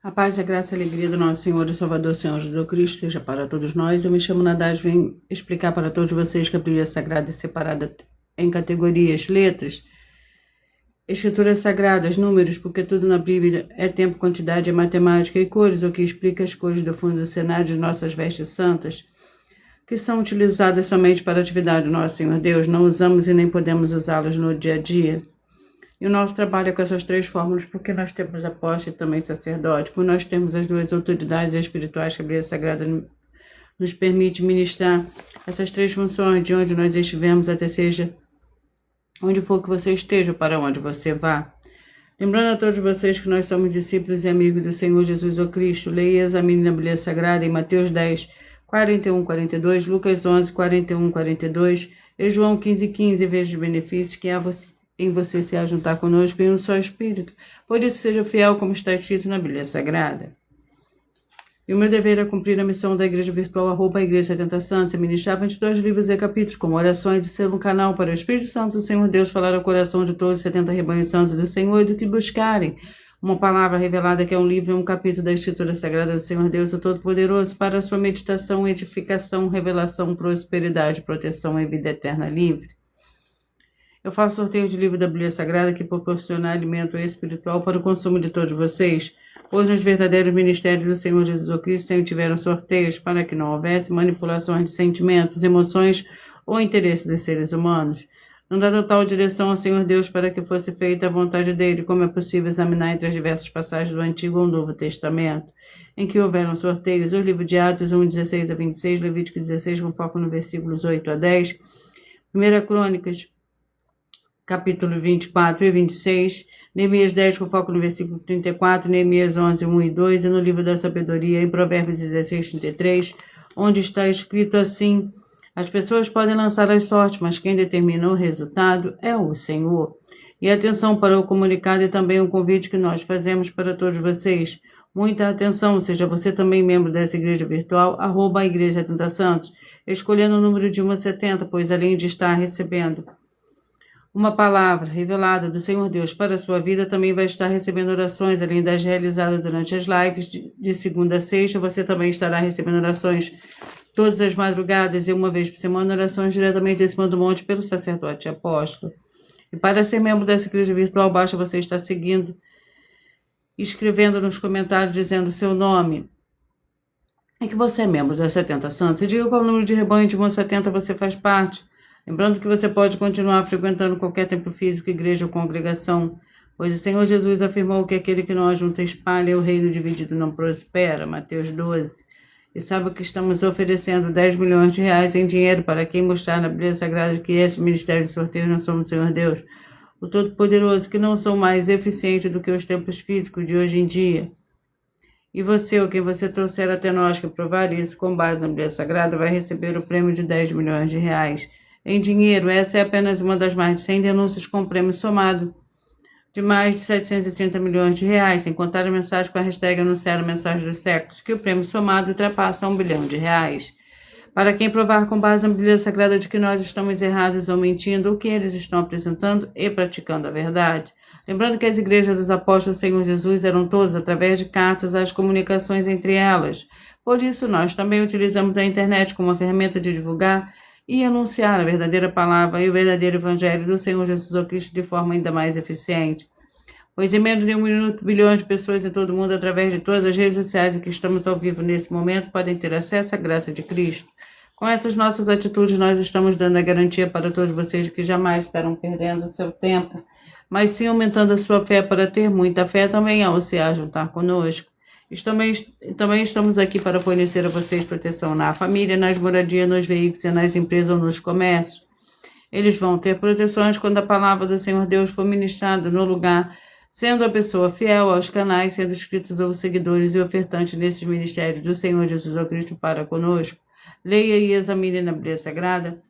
A paz, a graça e a alegria do nosso Senhor e Salvador, Senhor Jesus Cristo, seja para todos nós. Eu me chamo Nadaz, venho explicar para todos vocês que a Bíblia Sagrada é separada em categorias, letras, escrituras sagradas, números, porque tudo na Bíblia é tempo, quantidade, é matemática e cores, o que explica as cores do fundo do cenário de nossas vestes santas, que são utilizadas somente para a atividade do nosso Senhor Deus. Não usamos e nem podemos usá-las no dia a dia. E o nosso trabalho é com essas três fórmulas, porque nós temos apóstolo e também sacerdote, por nós temos as duas autoridades espirituais que a Bíblia Sagrada nos permite ministrar essas três funções, de onde nós estivermos, até seja onde for que você esteja, para onde você vá. Lembrando a todos vocês que nós somos discípulos e amigos do Senhor Jesus o Cristo, leia e examine na Bíblia Sagrada em Mateus 10, 41, 42, Lucas 11, 41, 42 e João 15, 15, veja os benefícios que há em você se ajuntar conosco em um só Espírito, por isso seja fiel como está escrito na Bíblia Sagrada. E o meu dever é cumprir a missão da Igreja Virtual, a Igreja 70 Santos, e ministrar 22 livros e capítulos, como orações, e ser um canal para o Espírito Santo do Senhor Deus falar ao coração de todos os 70 rebanhos santos do Senhor, e do que buscarem uma palavra revelada, que é um livro e um capítulo da Escritura Sagrada do Senhor Deus, o Todo-Poderoso, para a sua meditação, edificação, revelação, prosperidade, proteção e vida eterna livre. Eu faço sorteio de livro da Bíblia Sagrada que proporciona alimento espiritual para o consumo de todos vocês, pois nos verdadeiros ministérios do Senhor Jesus Cristo sempre tiveram sorteios para que não houvesse manipulações de sentimentos, emoções ou interesses dos seres humanos. Não dá total direção ao Senhor Deus para que fosse feita a vontade dele, como é possível examinar entre as diversas passagens do Antigo ou Novo Testamento, em que houveram sorteios, o livro de Atos 1, 16 a 26, Levítico 16, com foco no versículos 8 a 10, 1 Crônicas, capítulo 24 e 26, Neemias 10, com foco no versículo 34, Neemias 11, 1 e 2, e no livro da sabedoria, em Provérbios 16, 33, onde está escrito assim: as pessoas podem lançar as sortes, mas quem determina o resultado é o Senhor. E atenção para o comunicado e também um convite que nós fazemos para todos vocês. Muita atenção, seja você também membro dessa igreja virtual, @ Igreja 70 Santos, escolhendo o número de 1 a 70, pois além de estar recebendo uma palavra revelada do Senhor Deus para a sua vida, também vai estar recebendo orações, além das realizadas durante as lives de segunda a sexta. Você também estará recebendo orações todas as madrugadas e uma vez por semana, orações diretamente desse do monte pelo sacerdote e apóstolo. E para ser membro dessa igreja virtual, basta você estar seguindo, escrevendo nos comentários, dizendo o seu nome e que você é membro da 70 Santos. E diga qual número de rebanho de 1 a 70 você faz parte. Lembrando que você pode continuar frequentando qualquer templo físico, igreja ou congregação, pois o Senhor Jesus afirmou que aquele que não ajunta espalha, o reino dividido não prospera, Mateus 12. E sabe que estamos oferecendo 10 milhões de reais em dinheiro para quem mostrar na Bíblia Sagrada que esse ministério de sorteio não somos o Senhor Deus, o Todo-Poderoso, que não são mais eficientes do que os templos físicos de hoje em dia. E você, ou quem você trouxer até nós que provar isso com base na Bíblia Sagrada, vai receber o prêmio de 10 milhões de reais. Em dinheiro, essa é apenas uma das mais de 100 denúncias com prêmio somado de mais de 730 milhões de reais, sem contar a mensagem com a hashtag Anunciar a Mensagem dos Séculos, que o prêmio somado ultrapassa 1 bilhão de reais. Para quem provar com base na Bíblia Sagrada de que nós estamos errados ou mentindo, ou que eles estão apresentando e praticando a verdade. Lembrando que as igrejas dos apóstolos do Senhor Jesus eram todas através de cartas, as comunicações entre elas. Por isso, nós também utilizamos a internet como uma ferramenta de divulgar e anunciar a verdadeira palavra e o verdadeiro evangelho do Senhor Jesus Cristo de forma ainda mais eficiente. Pois em menos de 1 minuto, bilhões de pessoas em todo o mundo, através de todas as redes sociais em que estamos ao vivo nesse momento, podem ter acesso à graça de Cristo. Com essas nossas atitudes, nós estamos dando a garantia para todos vocês de que jamais estarão perdendo o seu tempo, mas sim aumentando a sua fé para ter muita fé também ao se juntar conosco. Também estamos aqui para fornecer a vocês proteção na família, nas moradias, nos veículos, nas empresas ou nos comércios. Eles vão ter proteções quando a palavra do Senhor Deus for ministrada no lugar, sendo a pessoa fiel aos canais, sendo inscritos ou seguidores e ofertantes nesses ministérios do Senhor Jesus Cristo para conosco. Leia e examine na Bíblia Sagrada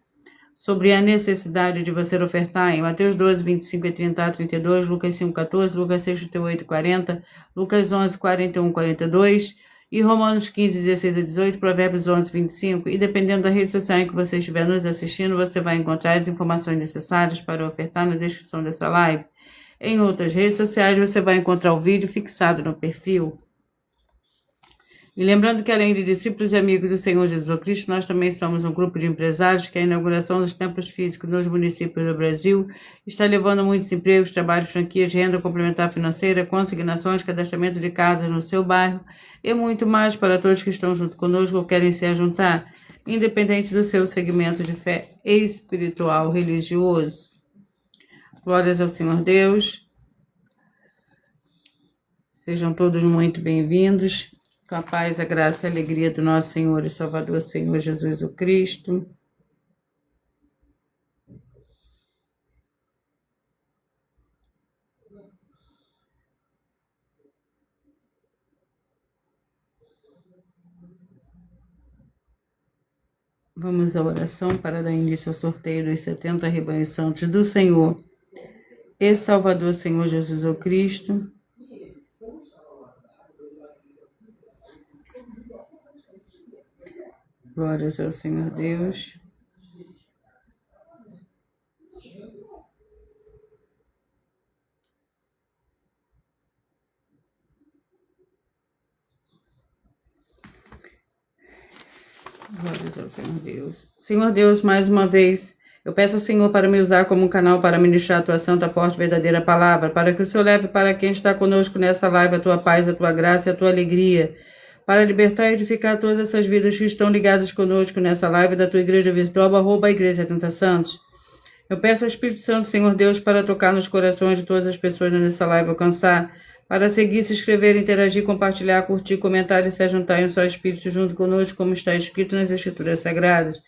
sobre a necessidade de você ofertar em Mateus 12, 25 e 30 a 32, Lucas 5, 14, Lucas 6, 38 e 40, Lucas 11, 41 42 e Romanos 15, 16 a 18, Provérbios 11, 25. E dependendo da rede social em que você estiver nos assistindo, você vai encontrar as informações necessárias para ofertar na descrição dessa live. Em outras redes sociais, você vai encontrar o vídeo fixado no perfil. E lembrando que além de discípulos e amigos do Senhor Jesus Cristo, nós também somos um grupo de empresários que a inauguração dos templos físicos nos municípios do Brasil está levando muitos empregos, trabalhos, franquias, renda complementar financeira, consignações, cadastramento de casas no seu bairro e muito mais para todos que estão junto conosco ou querem se juntar, independente do seu segmento de fé espiritual, religioso. Glórias ao Senhor Deus. Sejam todos muito bem-vindos. Com a paz, a graça e a alegria do nosso Senhor e Salvador, Senhor Jesus o Cristo. Vamos à oração para dar início ao sorteio dos 70 rebanhos santos do Senhor e Salvador, Senhor Jesus o Cristo. Glórias ao Senhor Deus. Glórias ao Senhor Deus. Senhor Deus, mais uma vez, eu peço ao Senhor para me usar como um canal para ministrar a tua santa, forte, verdadeira palavra, para que o Senhor leve para quem está conosco nessa live a tua paz, a tua graça e a tua alegria, para libertar e edificar todas essas vidas que estão ligadas conosco nessa live da tua igreja virtual, @igreja 70 Santos. Eu peço ao Espírito Santo, Senhor Deus, para tocar nos corações de todas as pessoas nessa live, alcançar, para seguir, se inscrever, interagir, compartilhar, curtir, comentar e se juntar em um só Espírito junto conosco, como está escrito nas Escrituras Sagradas,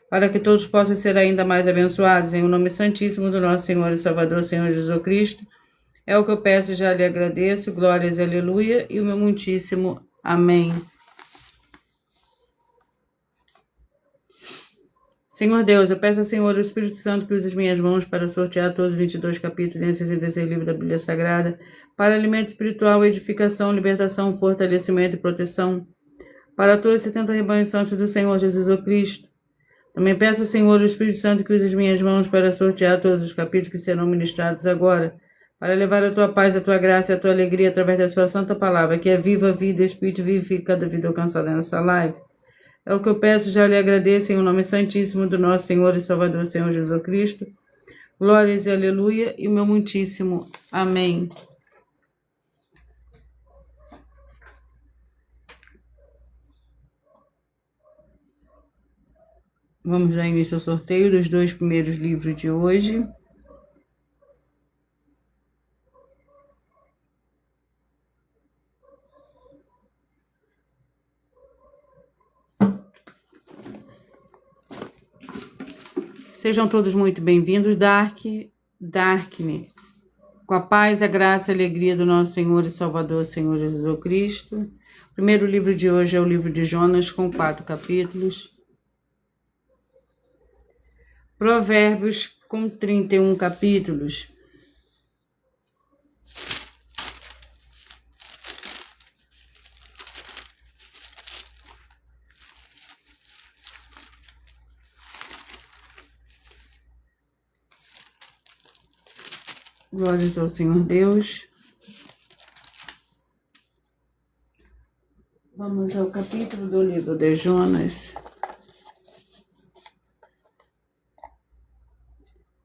para que todos possam ser ainda mais abençoados, em o nome santíssimo do nosso Senhor e Salvador, Senhor Jesus Cristo. É o que eu peço e já lhe agradeço. Glórias, aleluia, e o meu muitíssimo amém. Senhor Deus, eu peço ao Senhor, o Espírito Santo, que use as minhas mãos para sortear todos os 22 capítulos e 66 livros da Bíblia Sagrada, para alimento espiritual, edificação, libertação, fortalecimento e proteção, para todos os 70 rebanhos santos do Senhor Jesus o Cristo. Também peço ao Senhor, o Espírito Santo, que use as minhas mãos para sortear todos os capítulos que serão ministrados agora, para levar a tua paz, a tua graça e a tua alegria através da sua santa palavra, que é viva, vida, Espírito vivifica cada vida alcançada nessa live. É o que eu peço, já lhe agradeço em o nome santíssimo do nosso Senhor e Salvador, Senhor Jesus Cristo. Glórias e aleluia, e o meu muitíssimo amém. Vamos dar início ao sorteio dos 2 primeiros livros de hoje. Sejam todos muito bem-vindos, Darkne, com a paz, a graça e a alegria do nosso Senhor e Salvador, Senhor Jesus Cristo. O primeiro livro de hoje é o livro de Jonas, com 4 capítulos. Provérbios, com 31 capítulos. Glórias ao Senhor Deus. Vamos ao capítulo do livro de Jonas.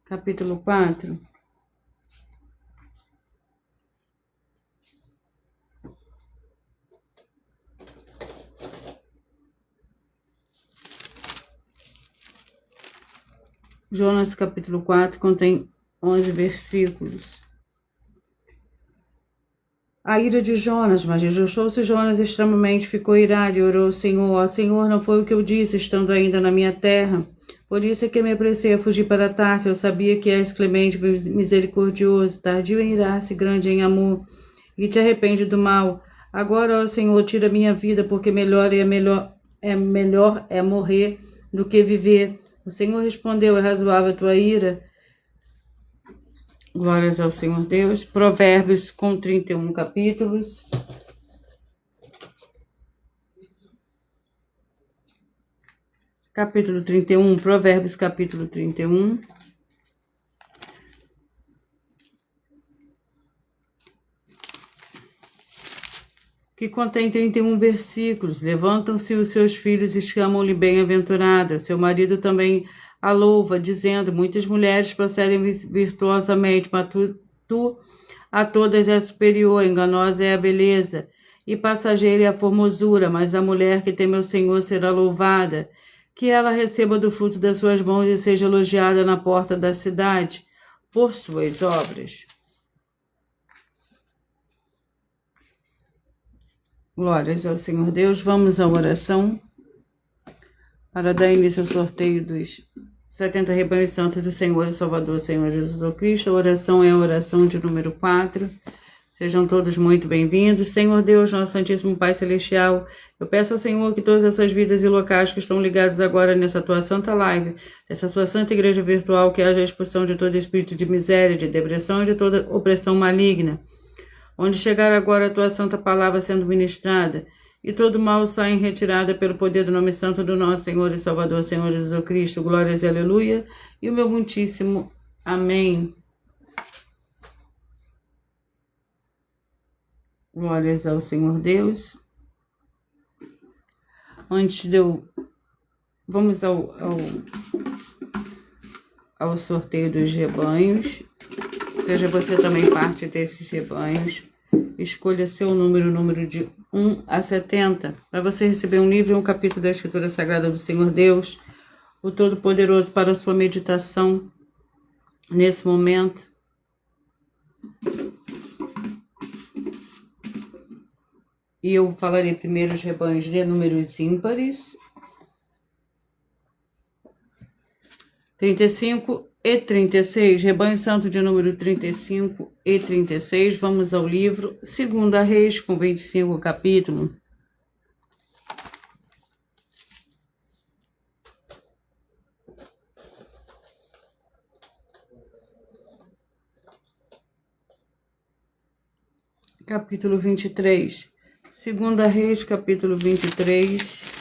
Capítulo 4. Jonas, capítulo 4, contém 11 versículos. A ira de Jonas, mas rejoiçou-se Jonas extremamente, ficou irado e orou ao Senhor. Ó Senhor, não foi o que eu disse, estando ainda na minha terra. Por isso é que me apressei a fugir para Tarso. Eu sabia que és clemente, misericordioso, tardio em irar-se, grande em amor, e te arrepende do mal. Agora, ó Senhor, tira minha vida, porque melhor é morrer do que viver. O Senhor respondeu: é razoável a tua ira. Glórias ao Senhor Deus. Provérbios, com 31 capítulos. Capítulo 31, Provérbios, capítulo 31. que contém 31 versículos. Levantam-se os seus filhos e chamam-lhe bem-aventurada. Seu marido também a louva, dizendo: muitas mulheres procedem virtuosamente, mas tu a todas é superior, enganosa é a beleza, e passageira é a formosura, mas a mulher que teme ao Senhor será louvada. Que ela receba do fruto das suas mãos e seja elogiada na porta da cidade, por suas obras. Glórias ao Senhor Deus. Vamos à oração para dar início ao sorteio dos 70 rebanhos santos do Senhor e Salvador, Senhor Jesus Cristo. A oração é a oração de número 4. Sejam todos muito bem-vindos. Senhor Deus, nosso Santíssimo Pai Celestial, eu peço ao Senhor que todas essas vidas e locais que estão ligados agora nessa tua santa live, dessa sua santa igreja virtual, que haja a expulsão de todo espírito de miséria, de depressão e de toda opressão maligna. Onde chegar agora a tua santa palavra sendo ministrada, e todo mal sai em retirada pelo poder do nome santo do nosso Senhor e Salvador, Senhor Jesus Cristo. Glórias e aleluia. E o meu muitíssimo amém. Glórias ao Senhor Deus. Antes de eu... Vamos ao sorteio dos rebanhos. Seja você também parte desses rebanhos. Escolha seu número de 1 a 70, para você receber um livro e um capítulo da Escritura Sagrada do Senhor Deus, o Todo-Poderoso, para a sua meditação nesse momento. E eu falarei primeiro os rebanhos de números ímpares, 35 e 36, rebanho santo de número 35 e 36. Vamos ao livro 2 Reis, com 25 capítulos. Capítulo 23. 2 Reis, capítulo 23.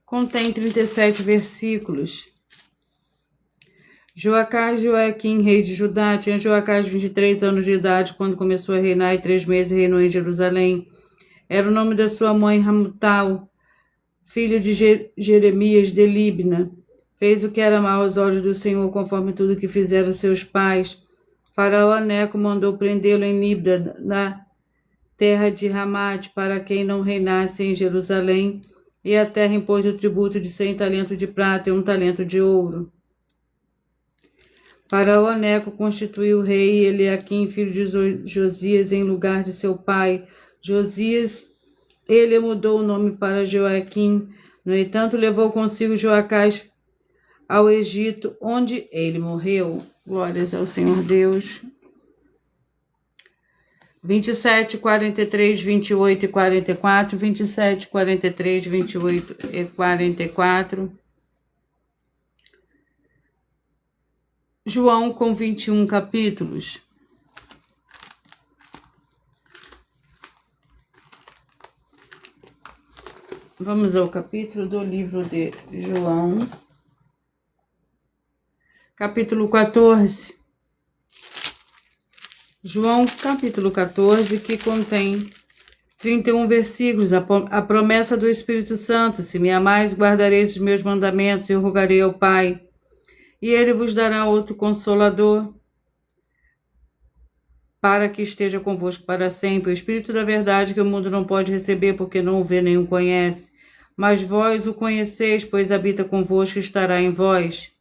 Contém 37 versículos. Joacás e Joaquim, reis de Judá, tinha Joacás 23 anos de idade quando começou a reinar, e 3 meses reinou em Jerusalém. Era o nome da sua mãe Hamutal, filho de Jeremias de Libna. Fez o que era mal aos olhos do Senhor, conforme tudo que fizeram seus pais. Faraó Neco mandou prendê-lo em Libna, na terra de Ramate, para quem não reinasse em Jerusalém, e a terra impôs o tributo de 100 talentos de prata e 1 talento de ouro. Faraó Neco constituiu o rei Eliaquim, filho de Josias, em lugar de seu pai Josias. Ele mudou o nome para Joaquim. No entanto, levou consigo Joacás ao Egito, onde ele morreu. Glórias ao Senhor Deus. 27, 43, 28 e 44, 27, 43, 28 e 44. João, com 21 capítulos. Vamos ao capítulo do livro de João. Capítulo 14. João, capítulo 14, que contém 31 versículos. A promessa do Espírito Santo: se me amais, guardareis os meus mandamentos, e eu rogarei ao Pai, e ele vos dará outro Consolador, para que esteja convosco para sempre. O Espírito da verdade, que o mundo não pode receber, porque não o vê nem o conhece. Mas vós o conheceis, pois habita convosco e estará em vós.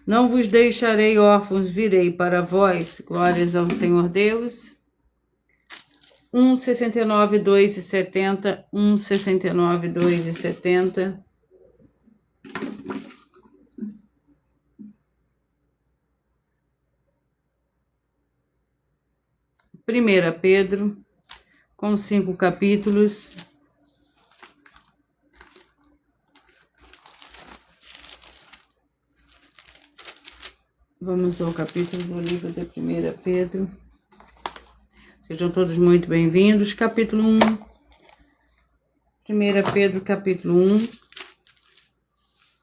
Não vos deixarei órfãos, virei para vós. Glórias ao Senhor Deus. 1,69, 2 e 70. 1,69, 2 e 70. Primeira Pedro, com 5 capítulos. Vamos ao capítulo do livro de 1 Pedro. Sejam todos muito bem-vindos. Capítulo 1. 1 Pedro, capítulo 1,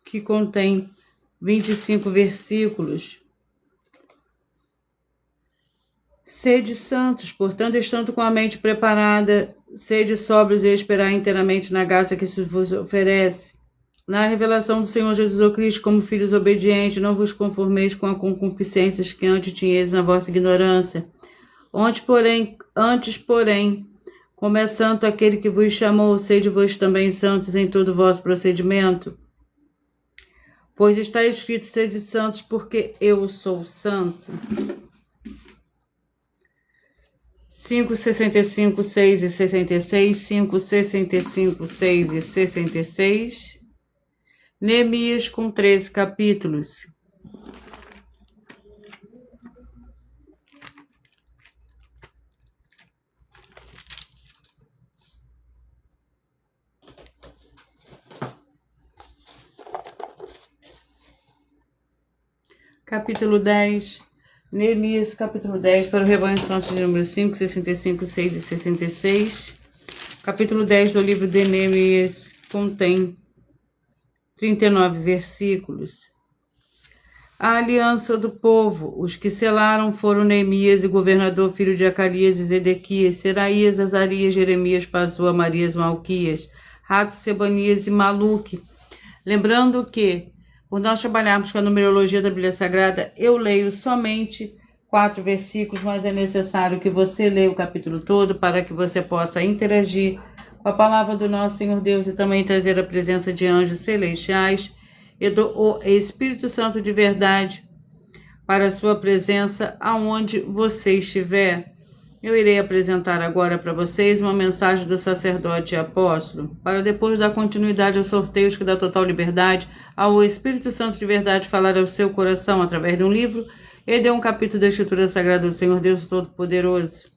que contém 25 versículos. Sede santos, portanto, estando com a mente preparada, sede sóbrios e esperar inteiramente na graça que se vos oferece. Na revelação do Senhor Jesus Cristo, como filhos obedientes, não vos conformeis com a concupiscências que antes tinhais na vossa ignorância. Antes, porém, como é santo aquele que vos chamou, sede vós também santos em todo o vosso procedimento. Pois está escrito, sede santos, porque eu sou santo. 5:65, 6 e 66, 5:65, 6 e 66. Neemias com 13 capítulos. Capítulo 10. Neemias, capítulo 10, para o rebanho santo de número 5, 65, 6 e 66. Capítulo 10 do livro de Neemias contém 39 versículos. A aliança do povo. Os que selaram foram Neemias e governador, filho de Acalias e Zedequias, Seraías, Azarias, Jeremias, Pazua, Marias, Malquias, Rato, Sebanias e Maluque. Lembrando que, por nós trabalharmos com a numerologia da Bíblia Sagrada, eu leio somente 4 versículos, mas é necessário que você leia o capítulo todo para que você possa interagir com a palavra do nosso Senhor Deus e também trazer a presença de anjos celestiais e do Espírito Santo de verdade para a sua presença aonde você estiver. Eu irei apresentar agora para vocês uma mensagem do sacerdote e apóstolo, para depois dar continuidade aos sorteios que dá total liberdade ao Espírito Santo de verdade falar ao seu coração através de um livro e de um capítulo da Escritura Sagrada do Senhor Deus Todo-Poderoso.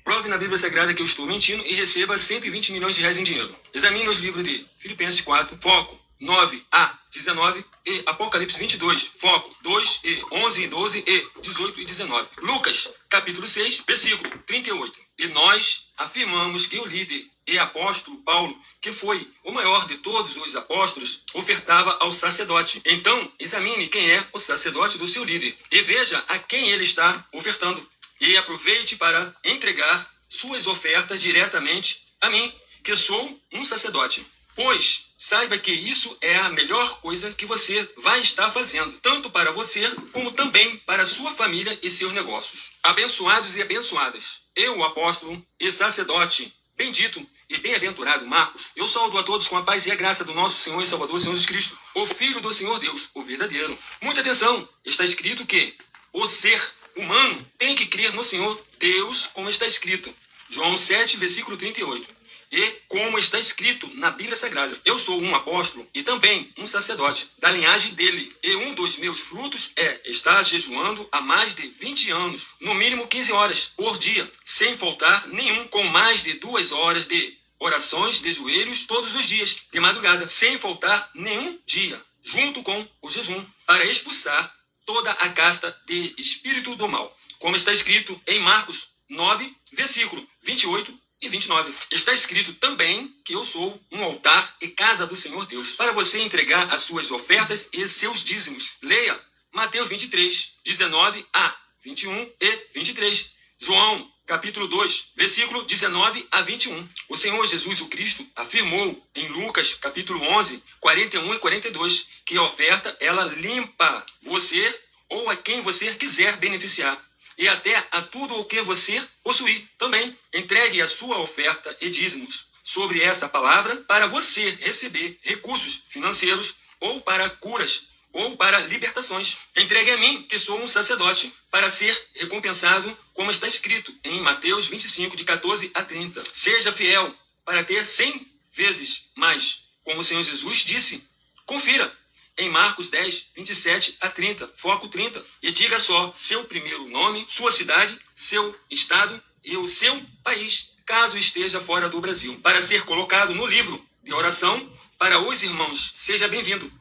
Prove na Bíblia Sagrada que eu estou mentindo e receba 120 milhões de reais em dinheiro. Examine os livros de Filipenses 4, foco 9 a 19 e Apocalipse 22, foco 2 e 11 e 12 e 18 e 19. Lucas, capítulo 6, versículo 38. E nós afirmamos que o líder e apóstolo Paulo, que foi o maior de todos os apóstolos, ofertava ao sacerdote. Então, examine quem é o sacerdote do seu líder e veja a quem ele está ofertando. E aproveite para entregar suas ofertas diretamente a mim, que sou um sacerdote. Pois saiba que isso é a melhor coisa que você vai estar fazendo, tanto para você como também para sua família e seus negócios. Abençoados e abençoadas, eu, o apóstolo e sacerdote, bendito e bem-aventurado Marcos, eu saúdo a todos com a paz e a graça do nosso Senhor e Salvador, Senhor Jesus Cristo, o Filho do Senhor Deus, o verdadeiro. Muita atenção, está escrito que o ser humano tem que crer no Senhor Deus, como está escrito. João 7, versículo 38. E como está escrito na Bíblia Sagrada, eu sou um apóstolo e também um sacerdote da linhagem dele. E um dos meus frutos é estar jejuando há mais de 20 anos, no mínimo 15 horas por dia, sem faltar nenhum, com mais de 2 horas de orações de joelhos todos os dias, de madrugada, sem faltar nenhum dia, junto com o jejum, para expulsar toda a casta de espírito do mal, como está escrito em Marcos 9, versículo 28 e 29. Está escrito também que eu sou um altar e casa do Senhor Deus, para você entregar as suas ofertas e seus dízimos. Leia Mateus 23, 19 a 21 e 23. João, capítulo 2, versículo 19 a 21. O Senhor Jesus o Cristo afirmou em Lucas, capítulo 11, 41 e 42, que a oferta, ela limpa você ou a quem você quiser beneficiar. E até a tudo o que você possuir também. Entregue a sua oferta e dízimos sobre essa palavra para você receber recursos financeiros ou para curas ou para libertações. Entregue a mim, que sou um sacerdote, para ser recompensado, como está escrito em Mateus 25, de 14 a 30. Seja fiel para ter 100 vezes mais, como o Senhor Jesus disse. Confira em Marcos 10, 27 a 30, foco 30, e diga só seu primeiro nome, sua cidade, seu estado e o seu país, caso esteja fora do Brasil, para ser colocado no livro de oração para os irmãos. Seja bem-vindo.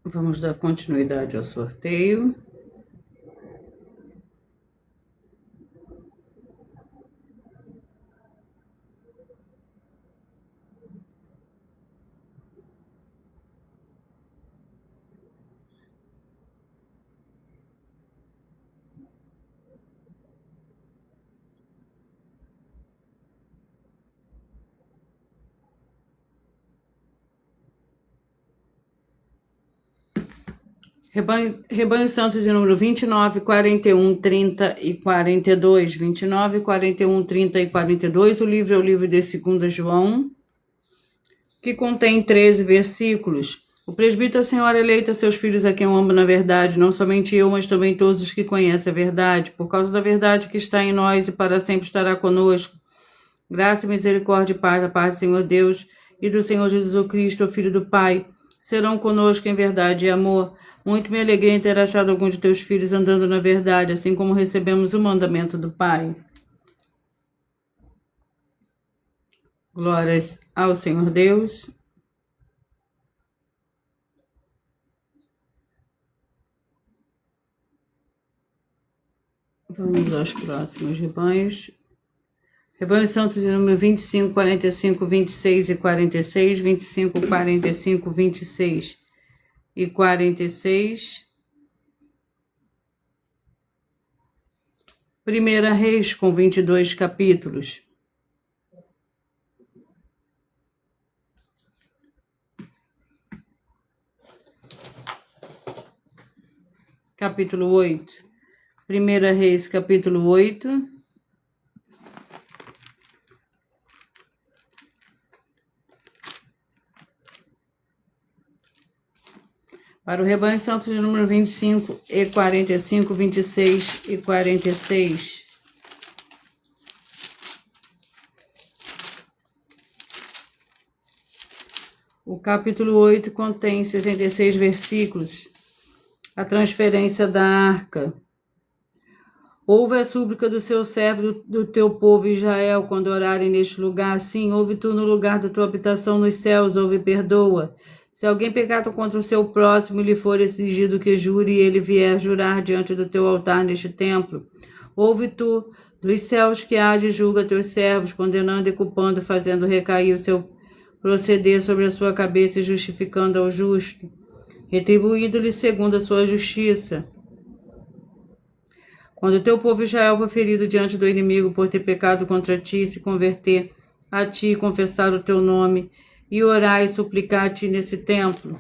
Vamos dar continuidade ao sorteio. Rebanho Santo de número 29, 41, 30 e 42. 29, 41, 30 e 42. O livro é o livro de 2 João, que contém 13 versículos. O presbítero, a senhora eleita, seus filhos a quem eu amo na verdade, não somente eu, mas também todos os que conhecem a verdade, por causa da verdade que está em nós e para sempre estará conosco. Graça, misericórdia e paz da parte do Senhor Deus e do Senhor Jesus Cristo, o Filho do Pai, serão conosco em verdade e amor. Muito me alegrei em ter achado alguns de teus filhos andando na verdade, assim como recebemos o mandamento do Pai. Glórias ao Senhor Deus. Vamos aos próximos rebanhos. Rebanho Santo de número 25, 45, 26 e 46, 25, 45, 26 e 46. Primeira Reis, com 22 capítulos. Capítulo 8. Primeira Reis, capítulo 8. Para o Rebanho Santo de número 25 e 45, 26 e 46. O capítulo 8 contém 66 versículos. A transferência da arca. Ouve a súplica do seu servo, do teu povo Israel, quando orarem neste lugar. Sim, ouve tu no lugar da tua habitação nos céus, ouve e perdoa. Se alguém pecar contra o seu próximo e lhe for exigido que jure, e ele vier jurar diante do teu altar neste templo, ouve tu dos céus que age e julga teus servos, condenando e culpando, fazendo recair o seu proceder sobre a sua cabeça e justificando ao justo, retribuindo-lhe segundo a sua justiça. Quando o teu povo Israel for ferido diante do inimigo por ter pecado contra ti, se converter a ti, confessar o teu nome e orar e suplicar a ti nesse templo.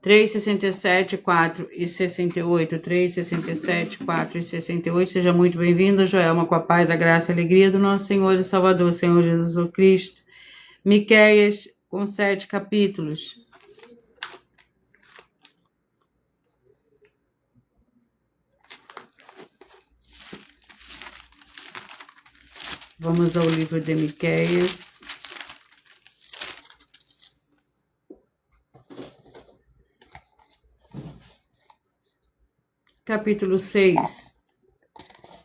3, 67, 4 e 68. 3, 67, 4 e 68. Seja muito bem-vindo, Joelma, com a paz, a graça e a alegria do nosso Senhor e Salvador, Senhor Jesus Cristo. Miqueias, com 7 capítulos. Vamos ao livro de Miqueias. Capítulo 6.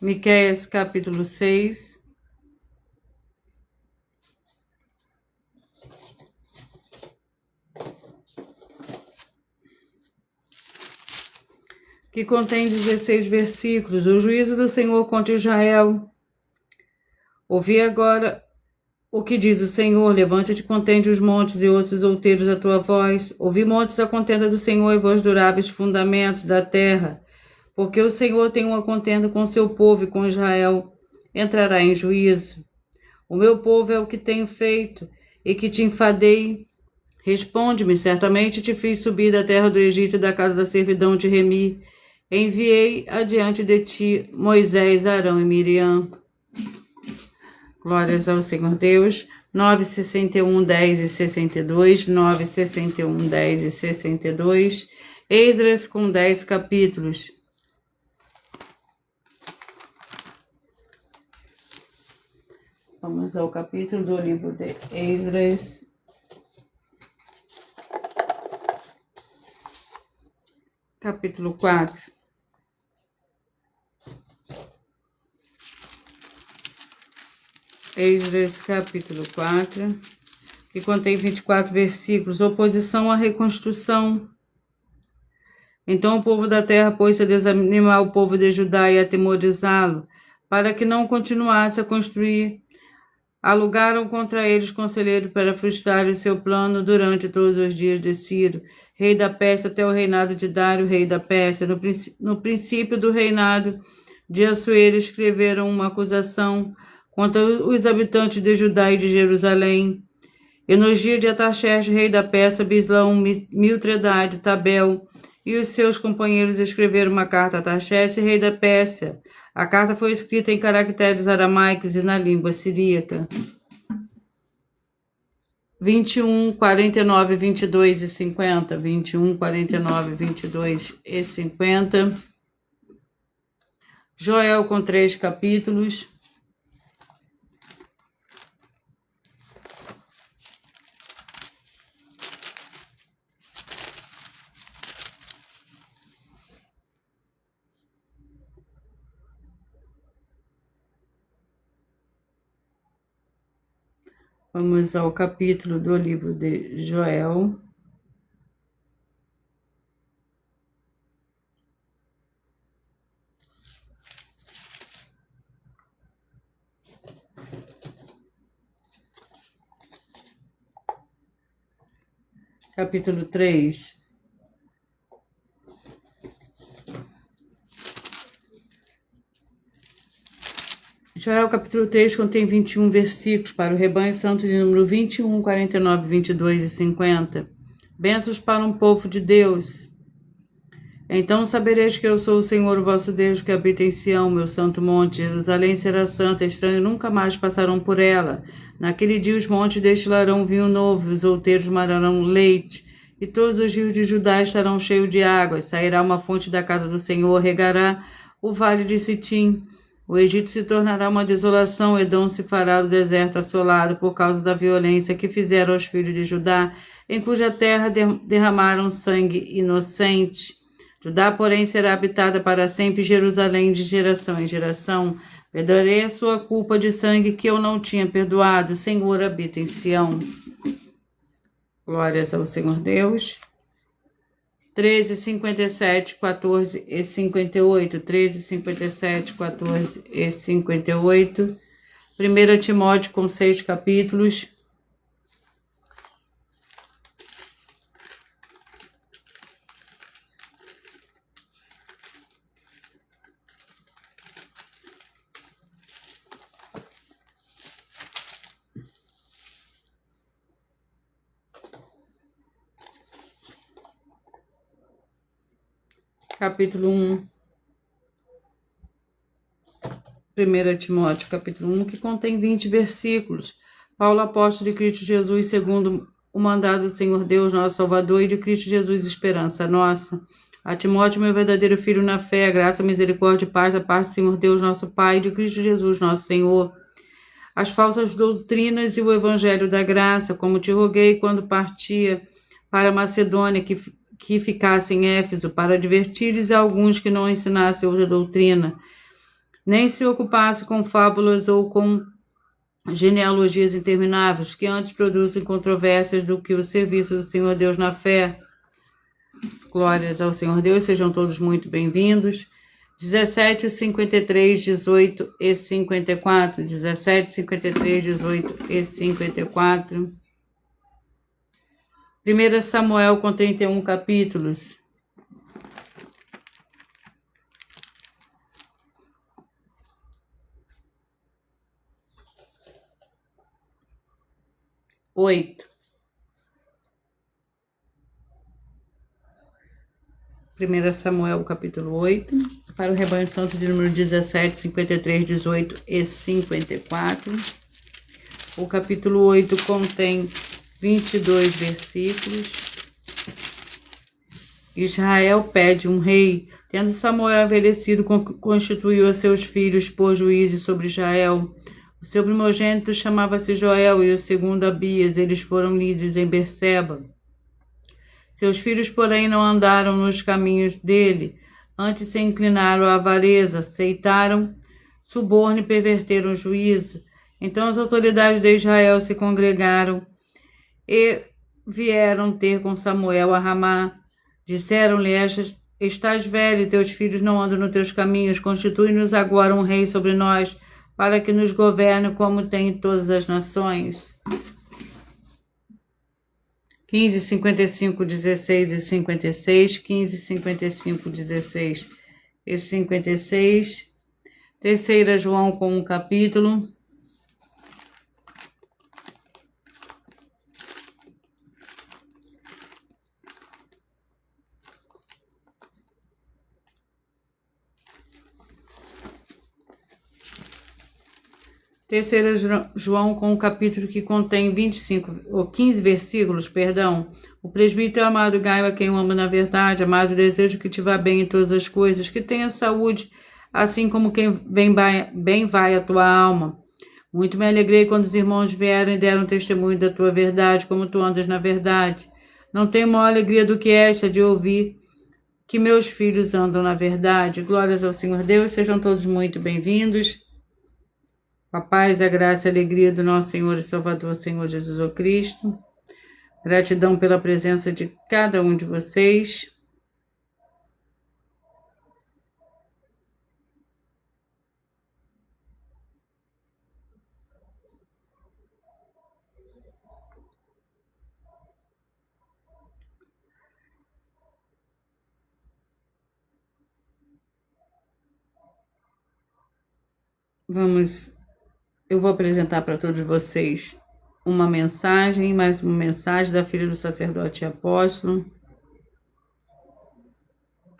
Miqueias, capítulo 6. Que contém 16 versículos. O juízo do Senhor contra Israel. Ouvi agora o que diz o Senhor, levanta-te, contende os montes e ouça os outeiros a tua voz. Ouvi montes a contenda do Senhor e vós duráveis fundamentos da terra, porque o Senhor tem uma contenda com seu povo e com Israel entrará em juízo. O meu povo é o que tenho feito e que te enfadei. Responde-me, certamente te fiz subir da terra do Egito e da casa da servidão te remi. Enviei adiante de ti Moisés, Arão e Miriam. Glórias ao Senhor Deus. 9, 61, 10 e 62. 9, 61, 10 e 62. Esdras com 10 capítulos. Vamos ao capítulo do livro de Esdras. Capítulo 4. Esdras, capítulo 4, que contém 24 versículos. Oposição à reconstrução. Então o povo da terra pôs-se a desanimar o povo de Judá e a atemorizá-lo, para que não continuasse a construir. Alugaram contra eles conselheiros para frustrar o seu plano durante todos os dias de Ciro, rei da Pérsia, até o reinado de Dário, rei da Pérsia. No princípio do reinado de Assuero, escreveram uma acusação contra os habitantes de Judá e de Jerusalém. E nos dias de Ataxerxes, rei da Pérsia, Bislão, Mitredade, Tabel e os seus companheiros escreveram uma carta a Ataxerxes, rei da Pérsia. A carta foi escrita em caracteres aramaicos e na língua siríaca. 21, 49, 22 e 50. 21, 49, 22 e 50. Joel com 3 capítulos. Vamos ao capítulo do livro de Joel. Capítulo 3. Joel, capítulo 3, contém 21 versículos para o rebanho santo de número 21, 49, 22 e 50. Bênçãos para um povo de Deus. Então sabereis que eu sou o Senhor, o vosso Deus, que habita em Sião, meu santo monte. Jerusalém será santa, estranhos nunca mais passarão por ela. Naquele dia os montes destilarão vinho novo, os outeiros manarão leite, e todos os rios de Judá estarão cheios de águas. Sairá uma fonte da casa do Senhor, regará o vale de Sitim. O Egito se tornará uma desolação, Edom se fará do deserto assolado por causa da violência que fizeram aos filhos de Judá, em cuja terra derramaram sangue inocente. Judá, porém, será habitada para sempre, Jerusalém de geração em geração. Perdoarei a sua culpa de sangue que eu não tinha perdoado. O Senhor habita em Sião. Glórias ao Senhor Deus. 13, 57, 14 e 58. 13, 57, 14 e 58. 1 Timóteo com 6 capítulos. Capítulo 1. 1 Timóteo, capítulo 1, que contém 20 versículos. Paulo, apóstolo de Cristo Jesus, segundo o mandado do Senhor Deus, nosso Salvador, e de Cristo Jesus, esperança nossa. A Timóteo, meu verdadeiro filho na fé, graça, misericórdia e paz da parte do Senhor Deus, nosso Pai, e de Cristo Jesus, nosso Senhor. As falsas doutrinas e o evangelho da graça, como te roguei quando partia para Macedônia, que ficasse em Éfeso, para advertires a alguns que não ensinassem outra doutrina, nem se ocupasse com fábulas ou com genealogias intermináveis, que antes produzem controvérsias do que o serviço do Senhor Deus na fé. Glórias ao Senhor Deus, sejam todos muito bem-vindos. 17, 53, 18 e 54. 17, 53, 18 e 54. 1 Samuel com 31 capítulos. Oito. 1 Samuel, capítulo 8, para o rebanho santo de número 17, 53, 18 e 54. O capítulo 8 contém 22 versículos. Israel pede um rei. Tendo Samuel envelhecido, constituiu a seus filhos por juízes sobre Israel. O seu primogênito chamava-se Joel e o segundo Abias. Eles foram líderes em Berseba. Seus filhos, porém, não andaram nos caminhos dele, antes se inclinaram à avareza, aceitaram suborno e perverteram o juízo. Então as autoridades de Israel se congregaram e vieram ter com Samuel a Ramá. Disseram-lhe: estás velho, teus filhos não andam nos teus caminhos, constitui-nos agora um rei sobre nós, para que nos governe como tem todas as nações. 15, 55, 16 e 56, 15, 55, 16 e 56. 3 João com um capítulo. Terceira João, com o capítulo que contém 25 ou 15 versículos, perdão. O presbítero amado Gaio, a quem eu amo na verdade, amado, desejo que te vá bem em todas as coisas, que tenha saúde, assim como quem bem vai a tua alma. Muito me alegrei quando os irmãos vieram e deram testemunho da tua verdade, como tu andas na verdade. Não tenho maior alegria do que esta de ouvir que meus filhos andam na verdade. Glórias ao Senhor Deus, sejam todos muito bem-vindos. A paz, a graça e a alegria do nosso Senhor e Salvador, Senhor Jesus Cristo. Gratidão pela presença de cada um de vocês. Eu vou apresentar para todos vocês uma mensagem, mais uma mensagem da filha do sacerdote e apóstolo.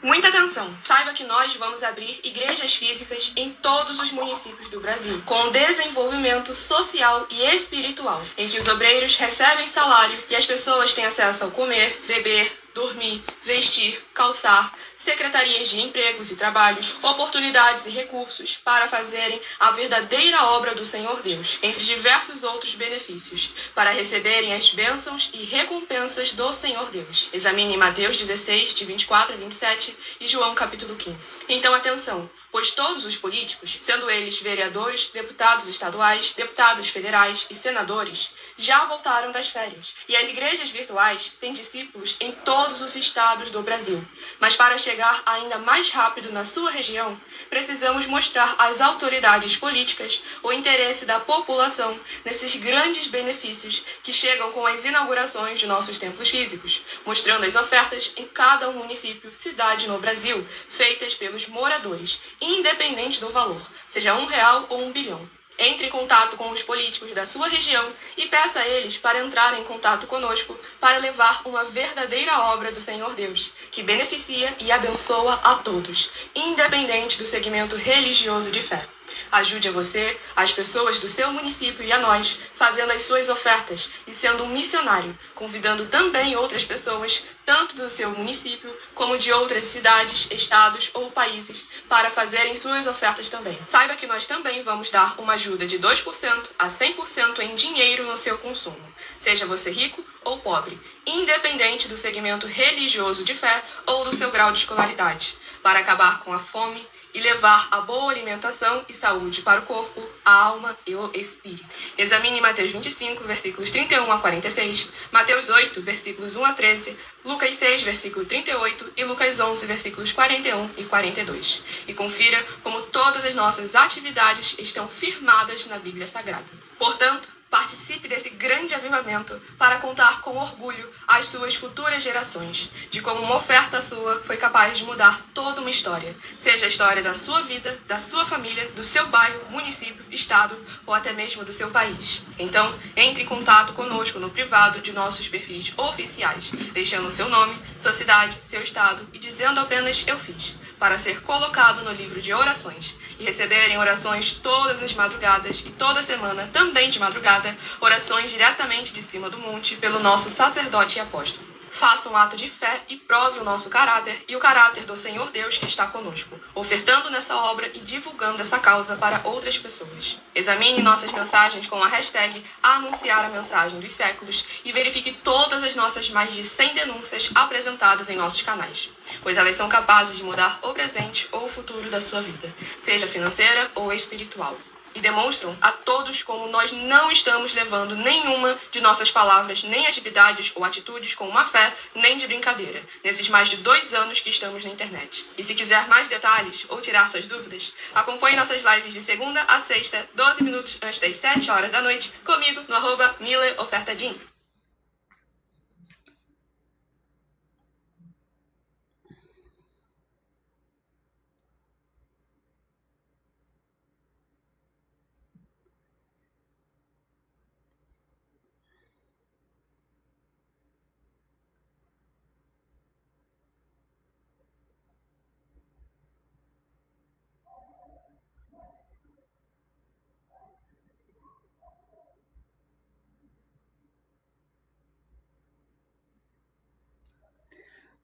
Muita atenção! Saiba que nós vamos abrir igrejas físicas em todos os municípios do Brasil, com desenvolvimento social e espiritual, em que os obreiros recebem salário e as pessoas têm acesso ao comer, beber, dormir, vestir, calçar, secretarias de empregos e trabalhos, oportunidades e recursos para fazerem a verdadeira obra do Senhor Deus, entre diversos outros benefícios, para receberem as bênçãos e recompensas do Senhor Deus. Examine Mateus 16, de 24 a 27 e João capítulo 15. Então atenção, pois todos os políticos, sendo eles vereadores, deputados estaduais, deputados federais e senadores, já voltaram das férias. E as igrejas virtuais têm discípulos em todos os estados do Brasil. Mas para chegar ainda mais rápido na sua região, precisamos mostrar às autoridades políticas o interesse da população nesses grandes benefícios que chegam com as inaugurações de nossos templos físicos, mostrando as ofertas em cada município, cidade no Brasil, feitas pelos moradores, independente do valor, seja R$1 ou 1 bilhão. Entre em contato com os políticos da sua região e peça a eles para entrar em contato conosco para levar uma verdadeira obra do Senhor Deus, que beneficia e abençoa a todos, independente do segmento religioso de fé. Ajude a você, as pessoas do seu município e a nós, fazendo as suas ofertas e sendo um missionário, convidando também outras pessoas, tanto do seu município como de outras cidades, estados ou países, para fazerem suas ofertas também. Saiba que nós também vamos dar uma ajuda de 2% a 100% em dinheiro no seu consumo, seja você rico ou pobre, independente do segmento religioso de fé ou do seu grau de escolaridade, para acabar com a fome e levar a boa alimentação e saúde para o corpo, a alma e o espírito. Examine Mateus 25, versículos 31 a 46, Mateus 8, versículos 1 a 13, Lucas 6, versículo 38 e Lucas 11, versículos 41 e 42. E confira como todas as nossas atividades estão firmadas na Bíblia Sagrada. Portanto, participe desse grande avivamento para contar com orgulho às suas futuras gerações, de como uma oferta sua foi capaz de mudar toda uma história, seja a história da sua vida, da sua família, do seu bairro, município, estado ou até mesmo do seu país. Então, entre em contato conosco no privado de nossos perfis oficiais, deixando seu nome, sua cidade, seu estado e dizendo apenas "eu fiz", para ser colocado no livro de orações e receberem orações todas as madrugadas e toda semana, também de madrugada, orações diretamente de cima do monte pelo nosso sacerdote e apóstolo. Faça um ato de fé e prove o nosso caráter e o caráter do Senhor Deus que está conosco, ofertando nessa obra e divulgando essa causa para outras pessoas. Examine nossas mensagens com a hashtag Anunciar a Mensagem dos Séculos e verifique todas as nossas mais de 100 denúncias apresentadas em nossos canais, pois elas são capazes de mudar o presente ou o futuro da sua vida, seja financeira ou espiritual. E demonstram a todos como nós não estamos levando nenhuma de nossas palavras, nem atividades ou atitudes com má fé, nem de brincadeira, nesses mais de 2 anos que estamos na internet. E se quiser mais detalhes ou tirar suas dúvidas, acompanhe nossas lives de segunda a sexta, 12 minutos antes das 7 horas da noite, comigo no @MileOfertaDin.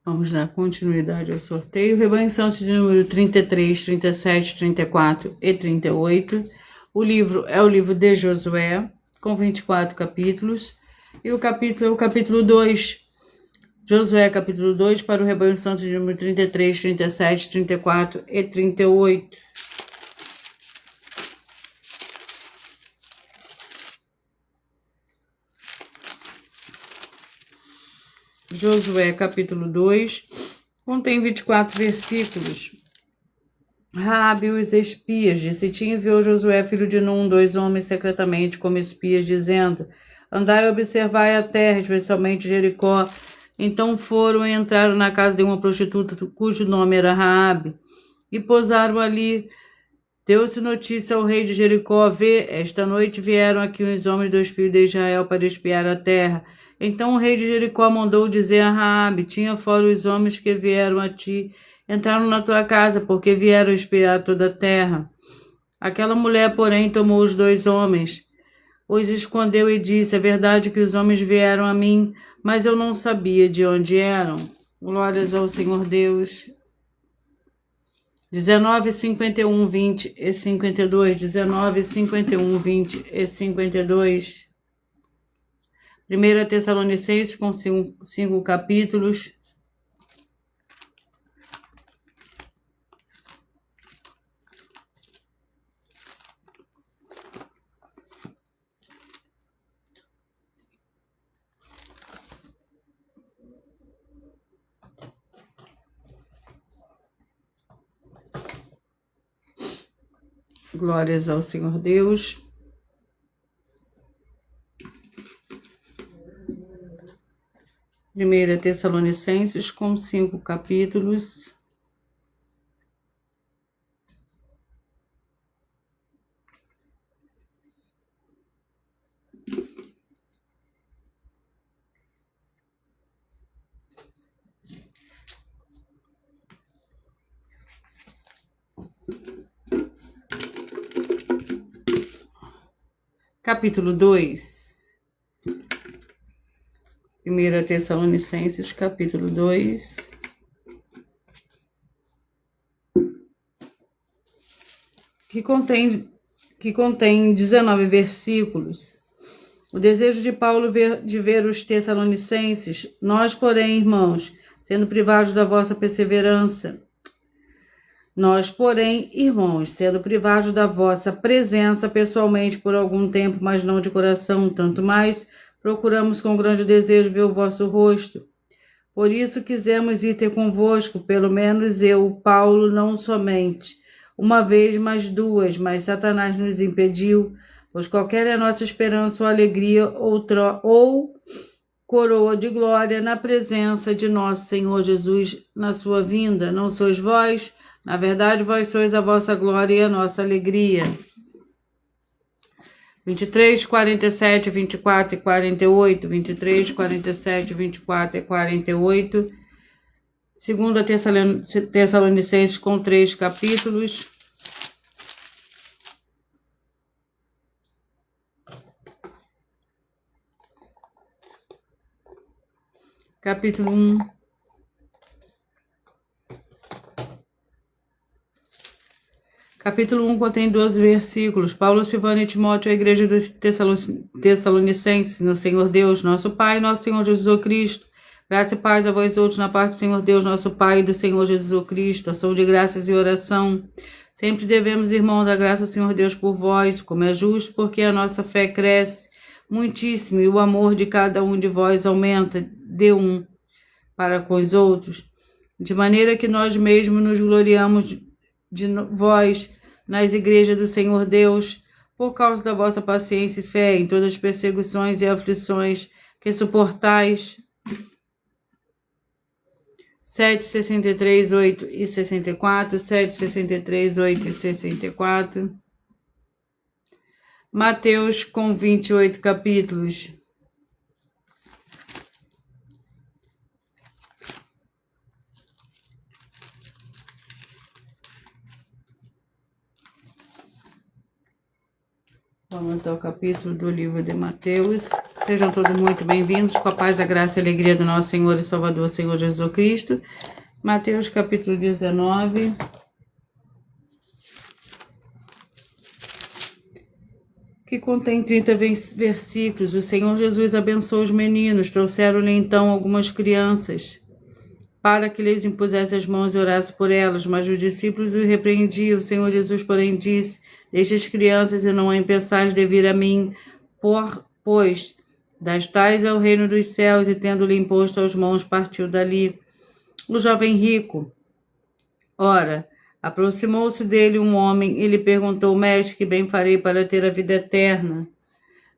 Vamos dar continuidade ao sorteio. Rebanho Santo de número 33, 37, 34 e 38. O livro é o livro de Josué, com 24 capítulos. E o capítulo é o capítulo 2. Josué, capítulo 2, para o Rebanho Santo de número 33, 37, 34 e 38. Josué, capítulo 2, contém 24 versículos. Raabe e os espias. De Sitim enviou Josué, filho de Num, 2 homens secretamente como espias, dizendo: andai e observai a terra, especialmente Jericó. Então foram e entraram na casa de uma prostituta, cujo nome era Raabe, e pousaram ali. Deu-se notícia ao rei de Jericó: vê, esta noite vieram aqui uns homens dos filhos de Israel para espiar a terra. Então o rei de Jericó mandou dizer a Raabe: tinha fora os homens que vieram a ti, entraram na tua casa, porque vieram espiar toda a terra. Aquela mulher, porém, tomou os 2 homens, os escondeu e disse: é verdade que os homens vieram a mim, mas eu não sabia de onde eram. Glórias ao Senhor Deus. 19, 51, 20 e 52. 19, 51, 20 e 52. 1 Tessalonicenses, com 5 capítulos. Glórias ao Senhor Deus. Primeira Tessalonicenses, com 5 capítulos. Capítulo 2. 1 Tessalonicenses, capítulo 2. Que contém 19 versículos. O desejo de Paulo de ver os Tessalonicenses: nós, porém, irmãos, sendo privados da vossa perseverança, presença pessoalmente por algum tempo, mas não de coração, tanto mais procuramos com grande desejo ver o vosso rosto. Por isso quisemos ir ter convosco, pelo menos eu, Paulo, não somente uma vez, mas 2, mas Satanás nos impediu, pois qualquer é a nossa esperança ou alegria ou coroa de glória na presença de nosso Senhor Jesus na sua vinda. Não sois vós? Na verdade, vós sois a vossa glória e a nossa alegria. 23, 47, 24 e 48. 23, 47, 24 e 48. 2 Tessalonicenses, com 3 capítulos. Capítulo 1. Capítulo 1 contém 12 versículos. Paulo, Silvano e Timóteo, a igreja dos Tessalonicenses, no Senhor Deus, nosso Pai, nosso Senhor Jesus Cristo. Graça e paz a vós outros na parte do Senhor Deus, nosso Pai, e do Senhor Jesus Cristo. Ação de graças e oração. Sempre devemos, irmão, dar graça ao Senhor Deus por vós, como é justo, porque a nossa fé cresce muitíssimo e o amor de cada um de vós aumenta de um para com os outros, de maneira que nós mesmos nos gloriamos de vós nas igrejas do Senhor Deus, por causa da vossa paciência e fé em todas as perseguições e aflições que suportais. 7, 63, 8 e 64, 7, 63, 8 e 64. Mateus, com 28 capítulos. Vamos ao capítulo do livro de Mateus. Sejam todos muito bem-vindos, com a paz, a graça e a alegria do nosso Senhor e Salvador, Senhor Jesus Cristo. Mateus capítulo 19. Que contém 30 versículos. O Senhor Jesus abençoou os meninos, trouxeram-lhe então algumas crianças, para que lhes impusesse as mãos e orasse por elas, mas os discípulos o repreendiam. O Senhor Jesus, porém, disse: Deixe as crianças e não pensais de vir a mim, pois das tais é o reino dos céus, e tendo-lhe imposto as mãos, partiu dali. O jovem rico, ora, aproximou-se dele um homem e lhe perguntou: Mestre, que bem farei para ter a vida eterna?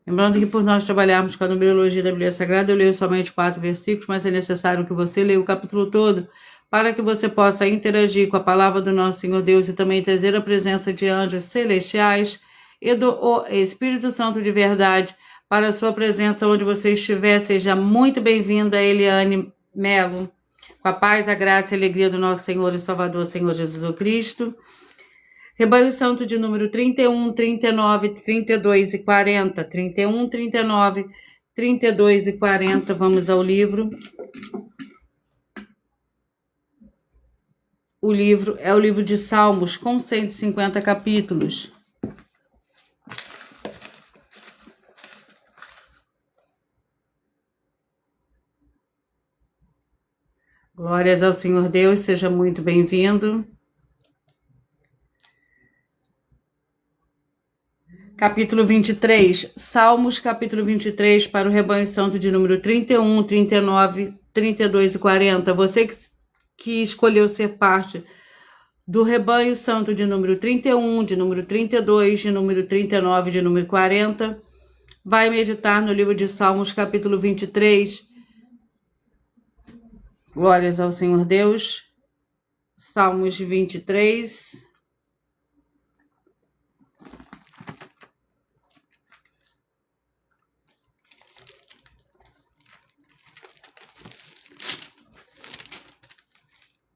Lembrando que por nós trabalharmos com a numerologia da Bíblia Sagrada, eu leio somente 4 versículos, mas é necessário que você leia o capítulo todo para que você possa interagir com a palavra do nosso Senhor Deus e também trazer a presença de anjos celestiais e do Espírito Santo de verdade para a sua presença onde você estiver. Seja muito bem-vinda, Eliane Melo, com a paz, a graça e a alegria do nosso Senhor e Salvador, Senhor Jesus Cristo. Rebanho Santo de número 31, 39, 32 e 40. 31, 39, 32 e 40. Vamos ao livro. O livro é o livro de Salmos, com 150 capítulos. Glórias ao Senhor Deus, seja muito bem-vindo. Capítulo 23, Salmos, capítulo 23, para o Rebanho Santo de número 31, 39, 32 e 40. Você que escolheu ser parte do Rebanho Santo de número 31, de número 32, de número 39, de número 40, vai meditar no livro de Salmos, capítulo 23. Glórias ao Senhor Deus. Salmos 23.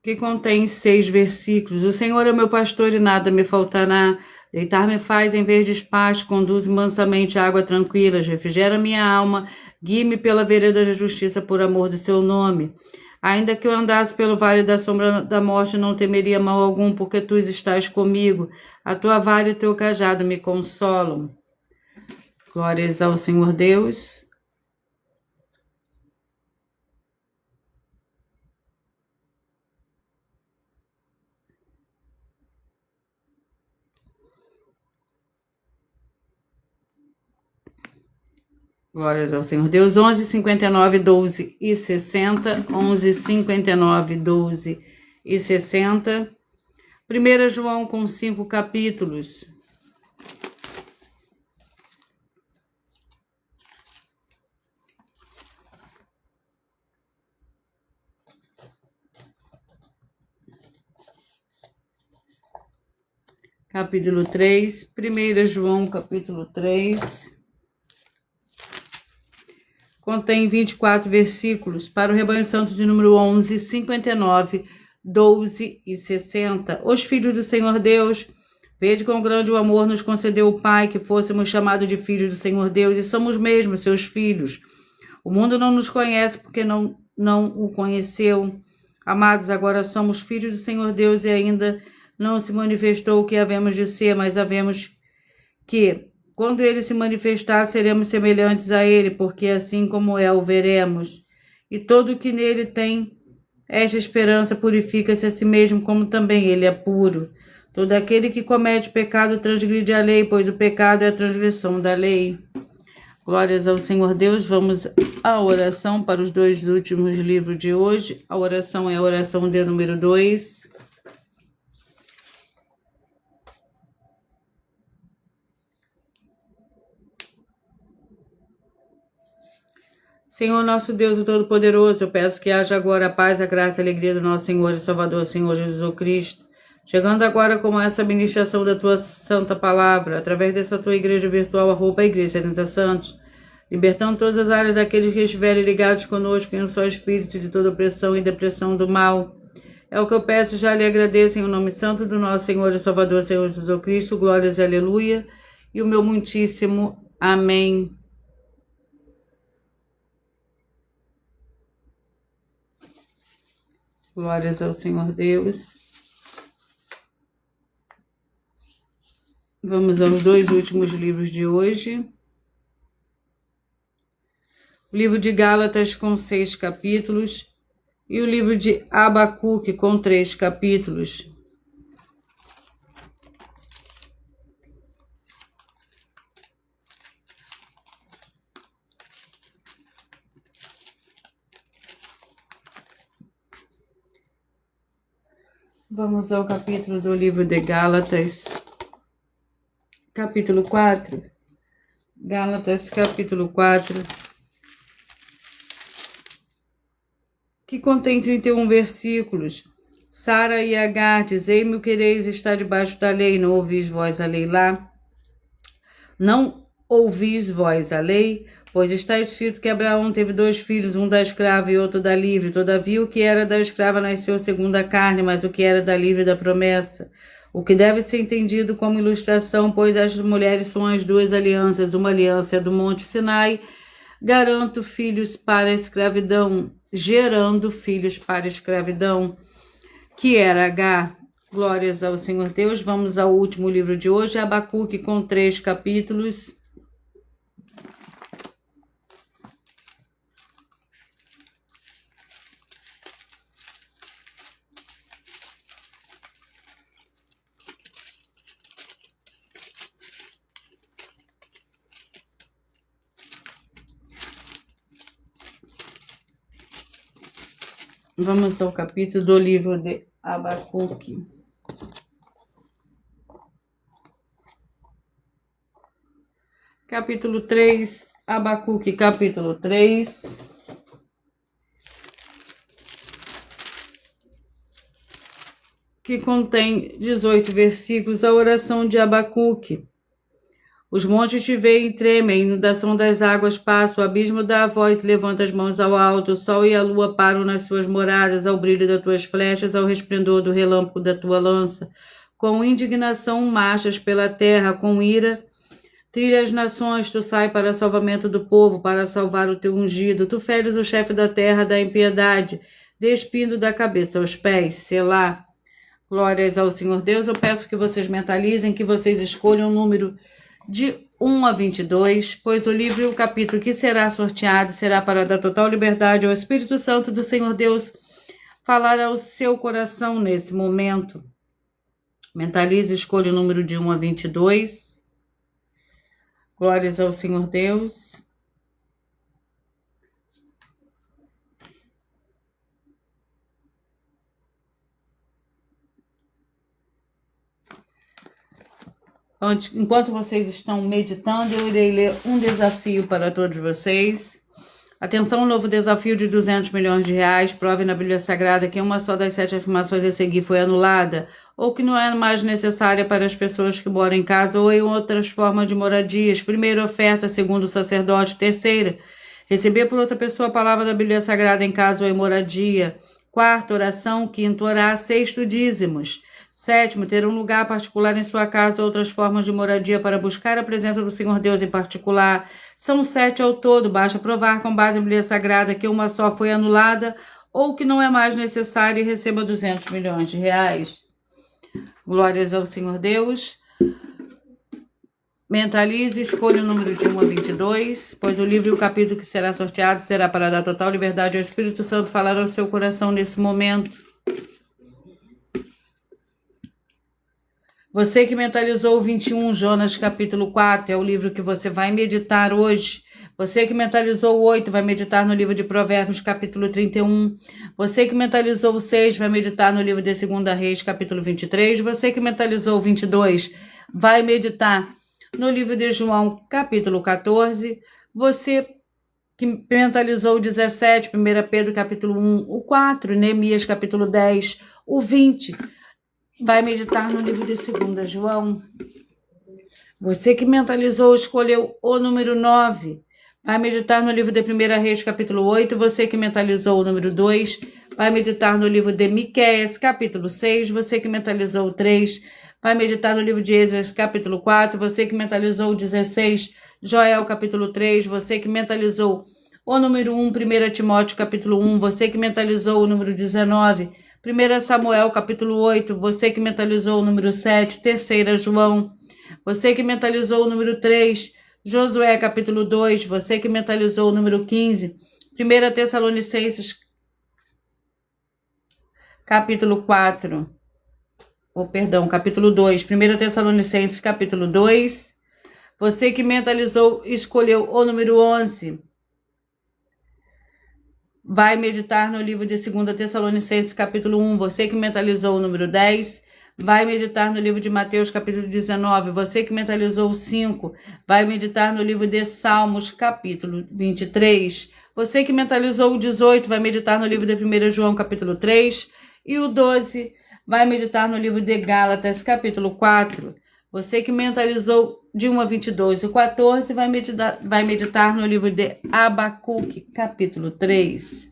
Que contém 6 versículos. O Senhor é meu pastor e nada me faltará. Deitar-me faz em verdes pastos, conduz mansamente a água tranquila, refrigera minha alma, guie-me pela vereda da justiça por amor do seu nome. Ainda que eu andasse pelo vale da sombra da morte, não temeria mal algum, porque tu estás comigo. A tua vara e teu cajado me consolam. Glórias ao Senhor Deus. Glórias ao Senhor Deus. 11, 59, 12 e 60. 11, 59, 12 e 60. 1 João com 5 capítulos. Capítulo 3. 1 João, capítulo 3. Contém 24 versículos para o Rebanho Santo de número 11, 59, 12 e 60. Os filhos do Senhor Deus, vede quão grande o amor nos concedeu o Pai, que fôssemos chamados de filhos do Senhor Deus, e somos mesmo seus filhos. O mundo não nos conhece porque não o conheceu. Amados, agora somos filhos do Senhor Deus e ainda não se manifestou o que havemos de ser, mas havemos que, quando ele se manifestar, seremos semelhantes a ele, porque assim como é, o veremos. E todo que nele tem esta esperança purifica-se a si mesmo, como também ele é puro. Todo aquele que comete pecado transgride a lei, pois o pecado é a transgressão da lei. Glórias ao Senhor Deus. Vamos à oração para os 2 últimos livros de hoje. A oração é a oração de número 2. Senhor nosso Deus, o Todo-Poderoso, eu peço que haja agora a paz, a graça e a alegria do nosso Senhor e Salvador, Senhor Jesus Cristo. Chegando agora com essa ministração da tua santa palavra, através dessa tua igreja virtual, a Igreja 70 Santos, libertando todas as áreas daqueles que estiverem ligados conosco em um só espírito de toda opressão e depressão do mal. É o que eu peço e já lhe agradeço em o nome santo do nosso Senhor e Salvador, Senhor Jesus Cristo. Glórias e aleluia. E o meu muitíssimo amém. Glórias ao Senhor Deus. Vamos aos 2 últimos livros de hoje. O livro de Gálatas com 6 capítulos e o livro de Abacuque com 3 capítulos. Vamos ao capítulo do livro de Gálatas, capítulo 4. Gálatas, capítulo 4, que contém 31 versículos. Sara e Agar, dizei-me o quereis estar debaixo da lei, não ouvis vós a lei lá? Não ouvis vós a lei? Pois está escrito que Abraão teve 2 filhos, um da escrava e outro da livre. Todavia o que era da escrava nasceu segundo a carne, mas o que era da livre da promessa. O que deve ser entendido como ilustração, pois as mulheres são as 2 alianças. Uma aliança é do Monte Sinai, gerando filhos para a escravidão, que era Agar. Glórias ao Senhor Deus. Vamos ao último livro de hoje, Abacuque, com 3 capítulos. Vamos ao capítulo do livro de Abacuque. Capítulo 3, Abacuque, capítulo 3. Que contém 18 versículos, a oração de Abacuque. Os montes te veem e tremem, a inundação das águas passa, o abismo dá a voz, levanta as mãos ao alto, o sol e a lua param nas suas moradas, ao brilho das tuas flechas, ao resplendor do relâmpago da tua lança. Com indignação marchas pela terra, com ira trilha as nações, tu sai para salvamento do povo, para salvar o teu ungido, tu feres o chefe da terra da impiedade, despindo da cabeça aos pés, Selá. Glórias ao Senhor Deus. Eu peço que vocês mentalizem, que vocês escolham o número de 1 a 22, pois o livro e o capítulo que será sorteado será para dar total liberdade ao Espírito Santo do Senhor Deus falar ao seu coração nesse momento. Mentalize, escolha o número de 1 a 22. Glórias ao Senhor Deus. Enquanto vocês estão meditando, eu irei ler um desafio para todos vocês. Atenção, um novo desafio de 200 milhões de reais. Prove na Bíblia Sagrada que uma só das 7 afirmações a seguir foi anulada, ou que não é mais necessária para as pessoas que moram em casa ou em outras formas de moradias. Primeira, oferta, segundo o sacerdote. Terceira, receber por outra pessoa a palavra da Bíblia Sagrada em casa ou em moradia. Quarto, oração. Quinto, orar. Sexto, dízimos. Sétimo, ter um lugar particular em sua casa ou outras formas de moradia para buscar a presença do Senhor Deus em particular. São 7 ao todo, basta provar com base na Bíblia Sagrada que uma só foi anulada ou que não é mais necessária e receba 200 milhões de reais. Glórias ao Senhor Deus. Mentalize, escolha o número de 1 a 22, pois o livro e o capítulo que será sorteado será para dar total liberdade ao Espírito Santo falar ao seu coração nesse momento. Você que mentalizou o 21, Jonas capítulo 4, é o livro que você vai meditar hoje. Você que mentalizou o 8, vai meditar no livro de Provérbios capítulo 31. Você que mentalizou o 6, vai meditar no livro de 2 Reis capítulo 23. Você que mentalizou o 22, vai meditar no livro de João capítulo 14. Você que mentalizou o 17, 1 Pedro capítulo 1, o 4, Neemias capítulo 10, o 20, vai meditar no livro de 2 João. Você que mentalizou, escolheu o número 9, vai meditar no livro de 1 Reis, capítulo 8. Você que mentalizou o número 2, vai meditar no livro de Miqueias, capítulo 6. Você que mentalizou o 3, vai meditar no livro de Esdras, capítulo 4. Você que mentalizou o 16, Joel, capítulo 3. Você que mentalizou o número 1, 1 Timóteo, capítulo 1. Você que mentalizou o número 19, 1 Samuel, capítulo 8, você que mentalizou o número 7, 3 João, você que mentalizou o número 3, Josué, capítulo 2, você que mentalizou o número 15, 1 Tessalonicenses, capítulo 4, capítulo 2, 1 Tessalonicenses, capítulo 2, você que mentalizou, escolheu o número 11, vai meditar no livro de 2 Tessalonicenses, capítulo 1. Você que mentalizou o número 10, vai meditar no livro de Mateus, capítulo 19. Você que mentalizou o 5, vai meditar no livro de Salmos, capítulo 23. Você que mentalizou o 18, vai meditar no livro de 1 João, capítulo 3. E o 12, vai meditar no livro de Gálatas, capítulo 4. Você que mentalizou de 1 a 22 e 14, vai meditar no livro de Abacuque, capítulo 3.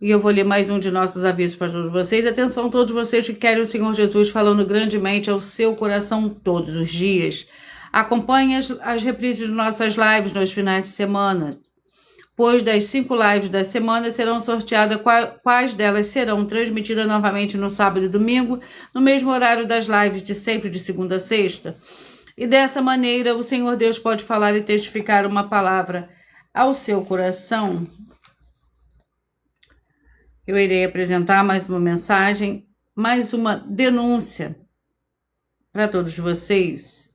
E eu vou ler mais um de nossos avisos para todos vocês. Atenção, todos vocês que querem o Senhor Jesus falando grandemente ao seu coração todos os dias. Acompanhe as reprises de nossas lives nos finais de semana, pois das 5 lives da semana serão sorteadas quais delas serão transmitidas novamente no sábado e domingo, no mesmo horário das lives de sempre, de segunda a sexta. E dessa maneira o Senhor Deus pode falar e testificar uma palavra ao seu coração. Eu irei apresentar mais uma mensagem, mais uma denúncia para todos vocês.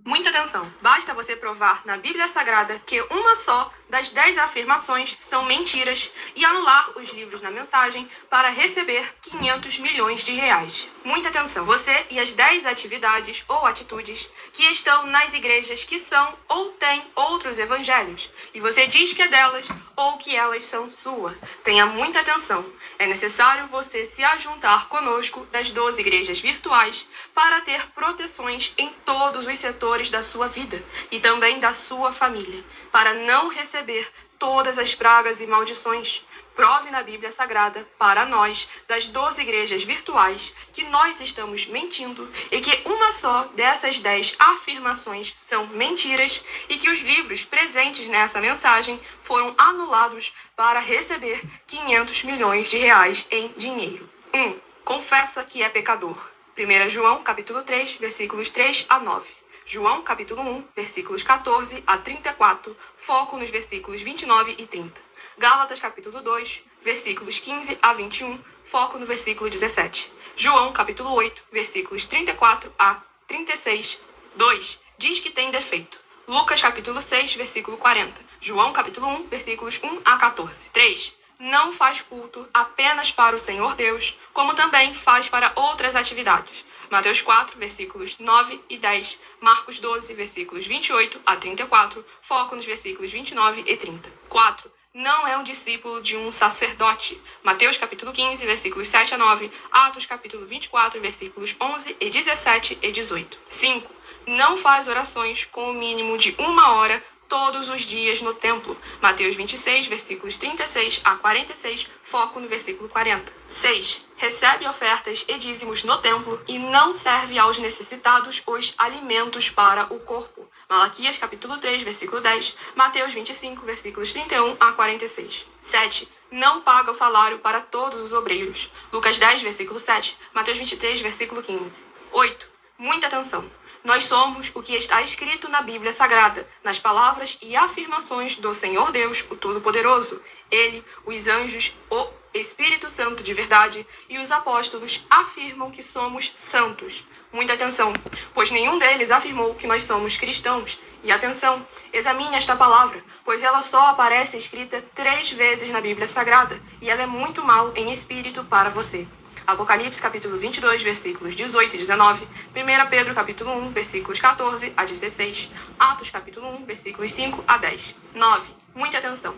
Muita atenção! Basta você provar na Bíblia Sagrada que uma só das 10 afirmações são mentiras e anular os livros na mensagem para receber 500 milhões de reais. Muita atenção! Você e as 10 atividades ou atitudes que estão nas igrejas que são ou têm outros evangelhos e você diz que é delas ou que elas são sua. Tenha muita atenção! É necessário você se ajuntar conosco das 12 igrejas virtuais para ter proteções em todos os setores da sua vida e também da sua família, para não receber todas as pragas e maldições. Prove na Bíblia Sagrada para nós, das 12 igrejas virtuais, que nós estamos mentindo e que uma só dessas 10 afirmações são mentiras e que os livros presentes nessa mensagem foram anulados para receber 500 milhões de reais em dinheiro. 1. Confessa que é pecador. 1 João, capítulo 3, versículos 3 a 9. João, capítulo 1, versículos 14 a 34, foco nos versículos 29 e 30. Gálatas, capítulo 2, versículos 15 a 21, foco no versículo 17. João, capítulo 8, versículos 34 a 36, 2. Diz que tem defeito. Lucas, capítulo 6, versículo 40. João, capítulo 1, versículos 1 a 14. 3. Não faz culto apenas para o Senhor Deus, como também faz para outras atividades. Mateus 4, versículos 9 e 10, Marcos 12, versículos 28 a 34, foco nos versículos 29 e 30. 4. Não é um discípulo de um sacerdote. Mateus capítulo 15, versículos 7 a 9, Atos capítulo 24, versículos 11 e 17 e 18. 5. Não faz orações com o mínimo de 1 hora todos os dias no templo. Mateus 26, versículos 36 a 46, foco no versículo 40. 6. Recebe ofertas e dízimos no templo e não serve aos necessitados os alimentos para o corpo. Malaquias capítulo 3, versículo 10, Mateus 25, versículos 31 a 46. 7. Não paga o salário para todos os obreiros. Lucas 10, versículo 7, Mateus 23, versículo 15. 8. Muita atenção! Nós somos o que está escrito na Bíblia Sagrada, nas palavras e afirmações do Senhor Deus, o Todo-Poderoso. Ele, os anjos, o Espírito Santo de verdade e os apóstolos afirmam que somos santos. Muita atenção, pois nenhum deles afirmou que nós somos cristãos. E atenção, examine esta palavra, pois ela só aparece escrita 3 vezes na Bíblia Sagrada e ela é muito mal em espírito para você. Apocalipse capítulo 22, versículos 18 e 19, 1 Pedro capítulo 1, versículos 14 a 16, Atos capítulo 1, versículos 5 a 10. 9. Muita atenção!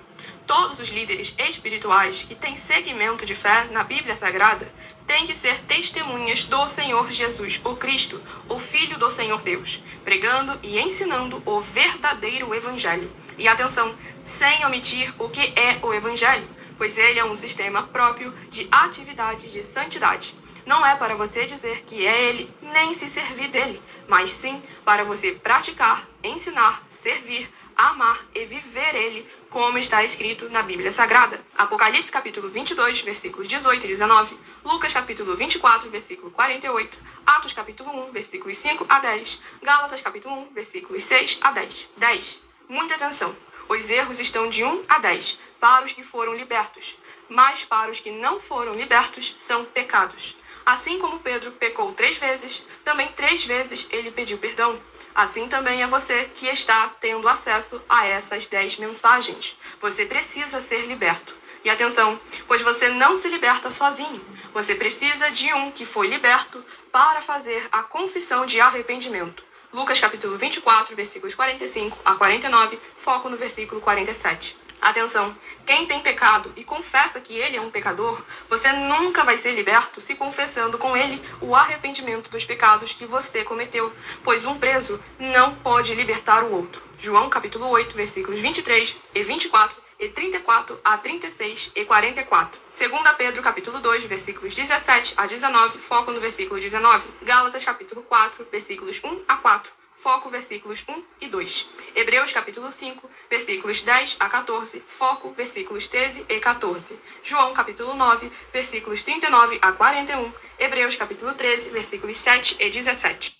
Todos os líderes espirituais que têm segmento de fé na Bíblia Sagrada têm que ser testemunhas do Senhor Jesus, o Cristo, o Filho do Senhor Deus, pregando e ensinando o verdadeiro Evangelho. E atenção, sem omitir o que é o Evangelho, pois ele é um sistema próprio de atividade de santidade. não é para você dizer que é ele, nem se servir dele, mas sim para você praticar, ensinar, servir, amar e viver ele, como está escrito na Bíblia Sagrada. Apocalipse capítulo 22, versículos 18 e 19, Lucas capítulo 24, versículo 48, Atos capítulo 1, versículos 5 a 10, Gálatas capítulo 1, versículos 6 a 10. 10. Muita atenção. Os erros estão de 1 a 10, para os que foram libertos, mas para os que não foram libertos são pecados. Assim como Pedro pecou 3 vezes, também 3 vezes ele pediu perdão. Assim também é você que está tendo acesso a essas 10 mensagens. Você precisa ser liberto. E atenção, pois você não se liberta sozinho. Você precisa de um que foi liberto para fazer a confissão de arrependimento. Lucas capítulo 24, versículos 45 a 49, foco no versículo 47. Atenção, quem tem pecado e confessa que ele é um pecador, você nunca vai ser liberto se confessando com ele o arrependimento dos pecados que você cometeu, pois um preso não pode libertar o outro. João capítulo 8, versículos 23 e 24 e 34 a 36 e 44. 2 Pedro capítulo 2, versículos 17 a 19, foco no versículo 19. Gálatas capítulo 4, versículos 1 a 4. Foco versículos 1 e 2. Hebreus capítulo 5, versículos 10 a 14, foco versículos 13 e 14. João capítulo 9, versículos 39 a 41. Hebreus capítulo 13, versículos 7 e 17.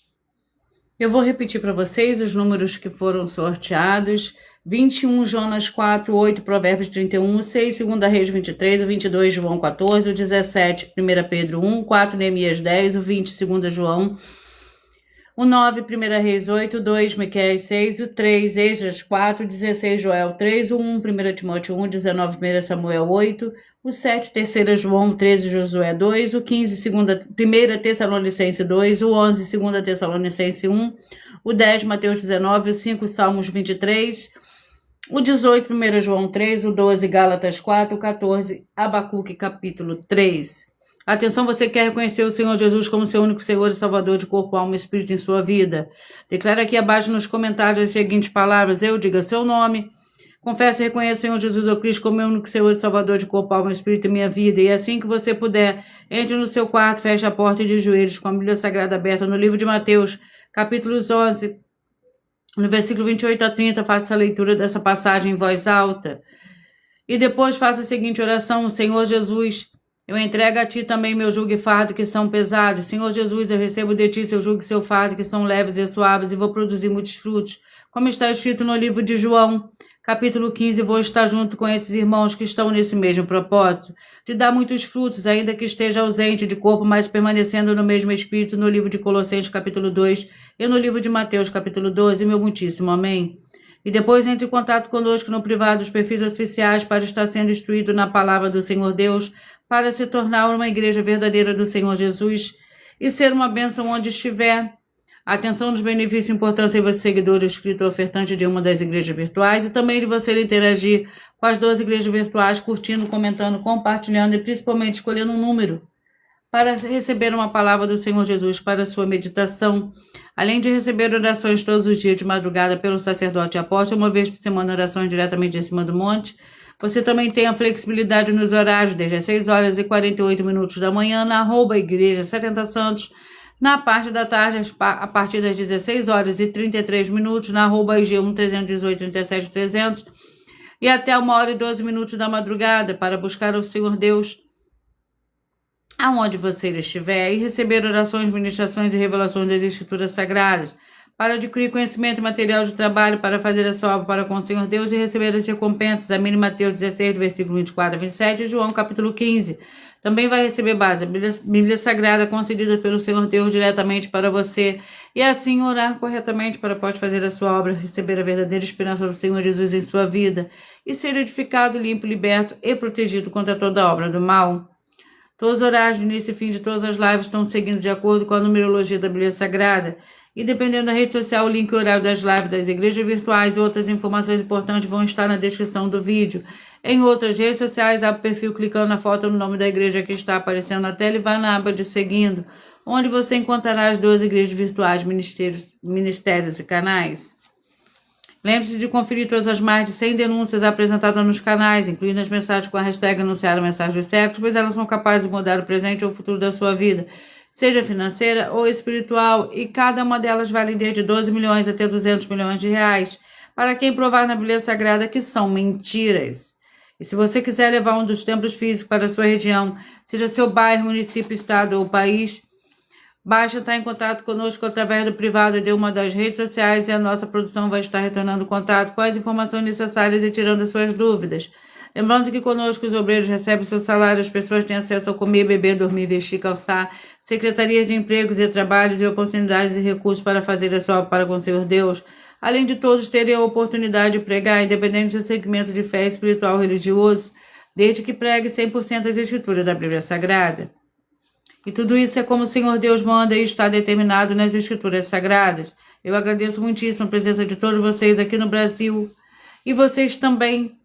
Eu vou repetir para vocês os números que foram sorteados. 21, Jonas 4, 8, Provérbios 31, 6, 2 Reis 23, o 22, João 14, o 17, 1 Pedro 1, 4, Neemias 10, o 20, 2 João, o 9, 1 Reis 8, 2, Miqueias 6, o 3, Esdras 4, 16, Joel 3, o 1, 1 Timóteo 1, 19, 1 Samuel 8, o 7, 3 João 13, Josué 2, o 15, 1 Tessalonicense 2, o 11, 2 Tessalonicense 1, o 10, Mateus 19, o 5, Salmos 23, o 18, 1 João 3, o 12, Gálatas 4, o 14, Abacuque capítulo 3. Atenção, você quer reconhecer o Senhor Jesus como seu único Senhor e Salvador de corpo, alma e espírito em sua vida? Declara aqui abaixo nos comentários as seguintes palavras. Eu diga seu nome. Confesse e reconheça o Senhor Jesus ou Cristo como meu único Senhor e Salvador de corpo, alma e espírito em minha vida. E assim que você puder, entre no seu quarto, feche a porta de joelhos com a Bíblia Sagrada aberta no livro de Mateus, capítulos 11, no versículo 28 a 30, faça a leitura dessa passagem em voz alta. E depois faça a seguinte oração. Senhor Jesus, eu entrego a ti também meu jugo e fardo que são pesados. Senhor Jesus, eu recebo de ti seu jugo e seu fardo que são leves e suaves e vou produzir muitos frutos. Como está escrito no livro de João, capítulo 15, vou estar junto com esses irmãos que estão nesse mesmo propósito, de dar muitos frutos, ainda que esteja ausente de corpo, mas permanecendo no mesmo espírito, no livro de Colossenses, capítulo 2, e no livro de Mateus, capítulo 12, meu muitíssimo amém. E depois entre em contato conosco no privado dos perfis oficiais para estar sendo instruído na palavra do Senhor Deus, para se tornar uma igreja verdadeira do Senhor Jesus e ser uma bênção onde estiver. Atenção nos benefícios e importância em você, seguidor, inscrito ou ofertante de uma das igrejas virtuais e também de você interagir com as 12 igrejas virtuais, curtindo, comentando, compartilhando e principalmente escolhendo um número para receber uma palavra do Senhor Jesus para a sua meditação, além de receber orações todos os dias de madrugada pelo sacerdote e apóstolo, uma vez por semana orações diretamente em cima do monte. Você também tem a flexibilidade nos horários, desde as 6 horas e 48 minutos da manhã, na @Igreja 70 Santos, na parte da tarde, a partir das 16 horas e 33 minutos, na @IG1 318 37 300, e até 1 hora e 12 minutos da madrugada, para buscar o Senhor Deus aonde você estiver, e receber orações, ministrações e revelações das Escrituras Sagradas, para adquirir conhecimento e material de trabalho, para fazer a sua obra para com o Senhor Deus e receber as recompensas, a mínima Mateus 16, versículo 24 a 27, e João capítulo 15. Também vai receber base, a Bíblia Sagrada concedida pelo Senhor Deus diretamente para você, e assim orar corretamente para pode fazer a sua obra, receber a verdadeira esperança do Senhor Jesus em sua vida, e ser edificado, limpo, liberto e protegido contra toda obra do mal. Todos os horários de início e fim de todas as lives estão seguindo de acordo com a numerologia da Bíblia Sagrada. E dependendo da rede social, o link e horário das lives das igrejas virtuais e outras informações importantes vão estar na descrição do vídeo. Em outras redes sociais, abre o perfil clicando na foto no nome da igreja que está aparecendo na tela e vá na aba de seguindo, onde você encontrará as 12 igrejas virtuais, ministérios e canais. Lembre-se de conferir todas as mais de 100 denúncias apresentadas nos canais, incluindo as mensagens com a hashtag anunciar a mensagem dos séculos, pois elas são capazes de mudar o presente ou o futuro da sua vida, seja financeira ou espiritual, e cada uma delas vale desde 12 milhões até 200 milhões de reais, para quem provar na Bíblia Sagrada que são mentiras. E se você quiser levar um dos templos físicos para a sua região, seja seu bairro, município, estado ou país, basta estar em contato conosco através do privado de uma das redes sociais e a nossa produção vai estar retornando contato com as informações necessárias e tirando as suas dúvidas. Lembrando que conosco os obreiros recebem seu salário, as pessoas têm acesso a comer, beber, dormir, vestir, calçar, secretarias de empregos e trabalhos e oportunidades e recursos para fazer a sua obra para com o Senhor Deus, além de todos terem a oportunidade de pregar, independente do segmento de fé espiritual ou religioso, desde que pregue 100% as escrituras da Bíblia Sagrada. E tudo isso é como o Senhor Deus manda e está determinado nas Escrituras Sagradas. Eu agradeço muitíssimo a presença de todos vocês aqui no Brasil e vocês também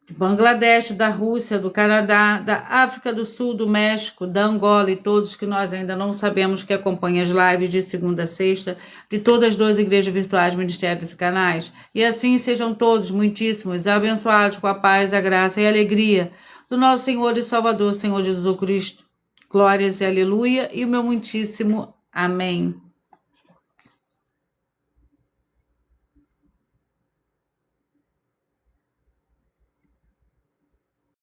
de Bangladesh, da Rússia, do Canadá, da África do Sul, do México, da Angola e todos que nós ainda não sabemos que acompanham as lives de segunda a sexta de todas as 12 igrejas virtuais, ministérios e canais. E assim sejam todos muitíssimos abençoados com a paz, a graça e a alegria do nosso Senhor e Salvador, Senhor Jesus Cristo. Glórias e aleluia, e o meu muitíssimo amém.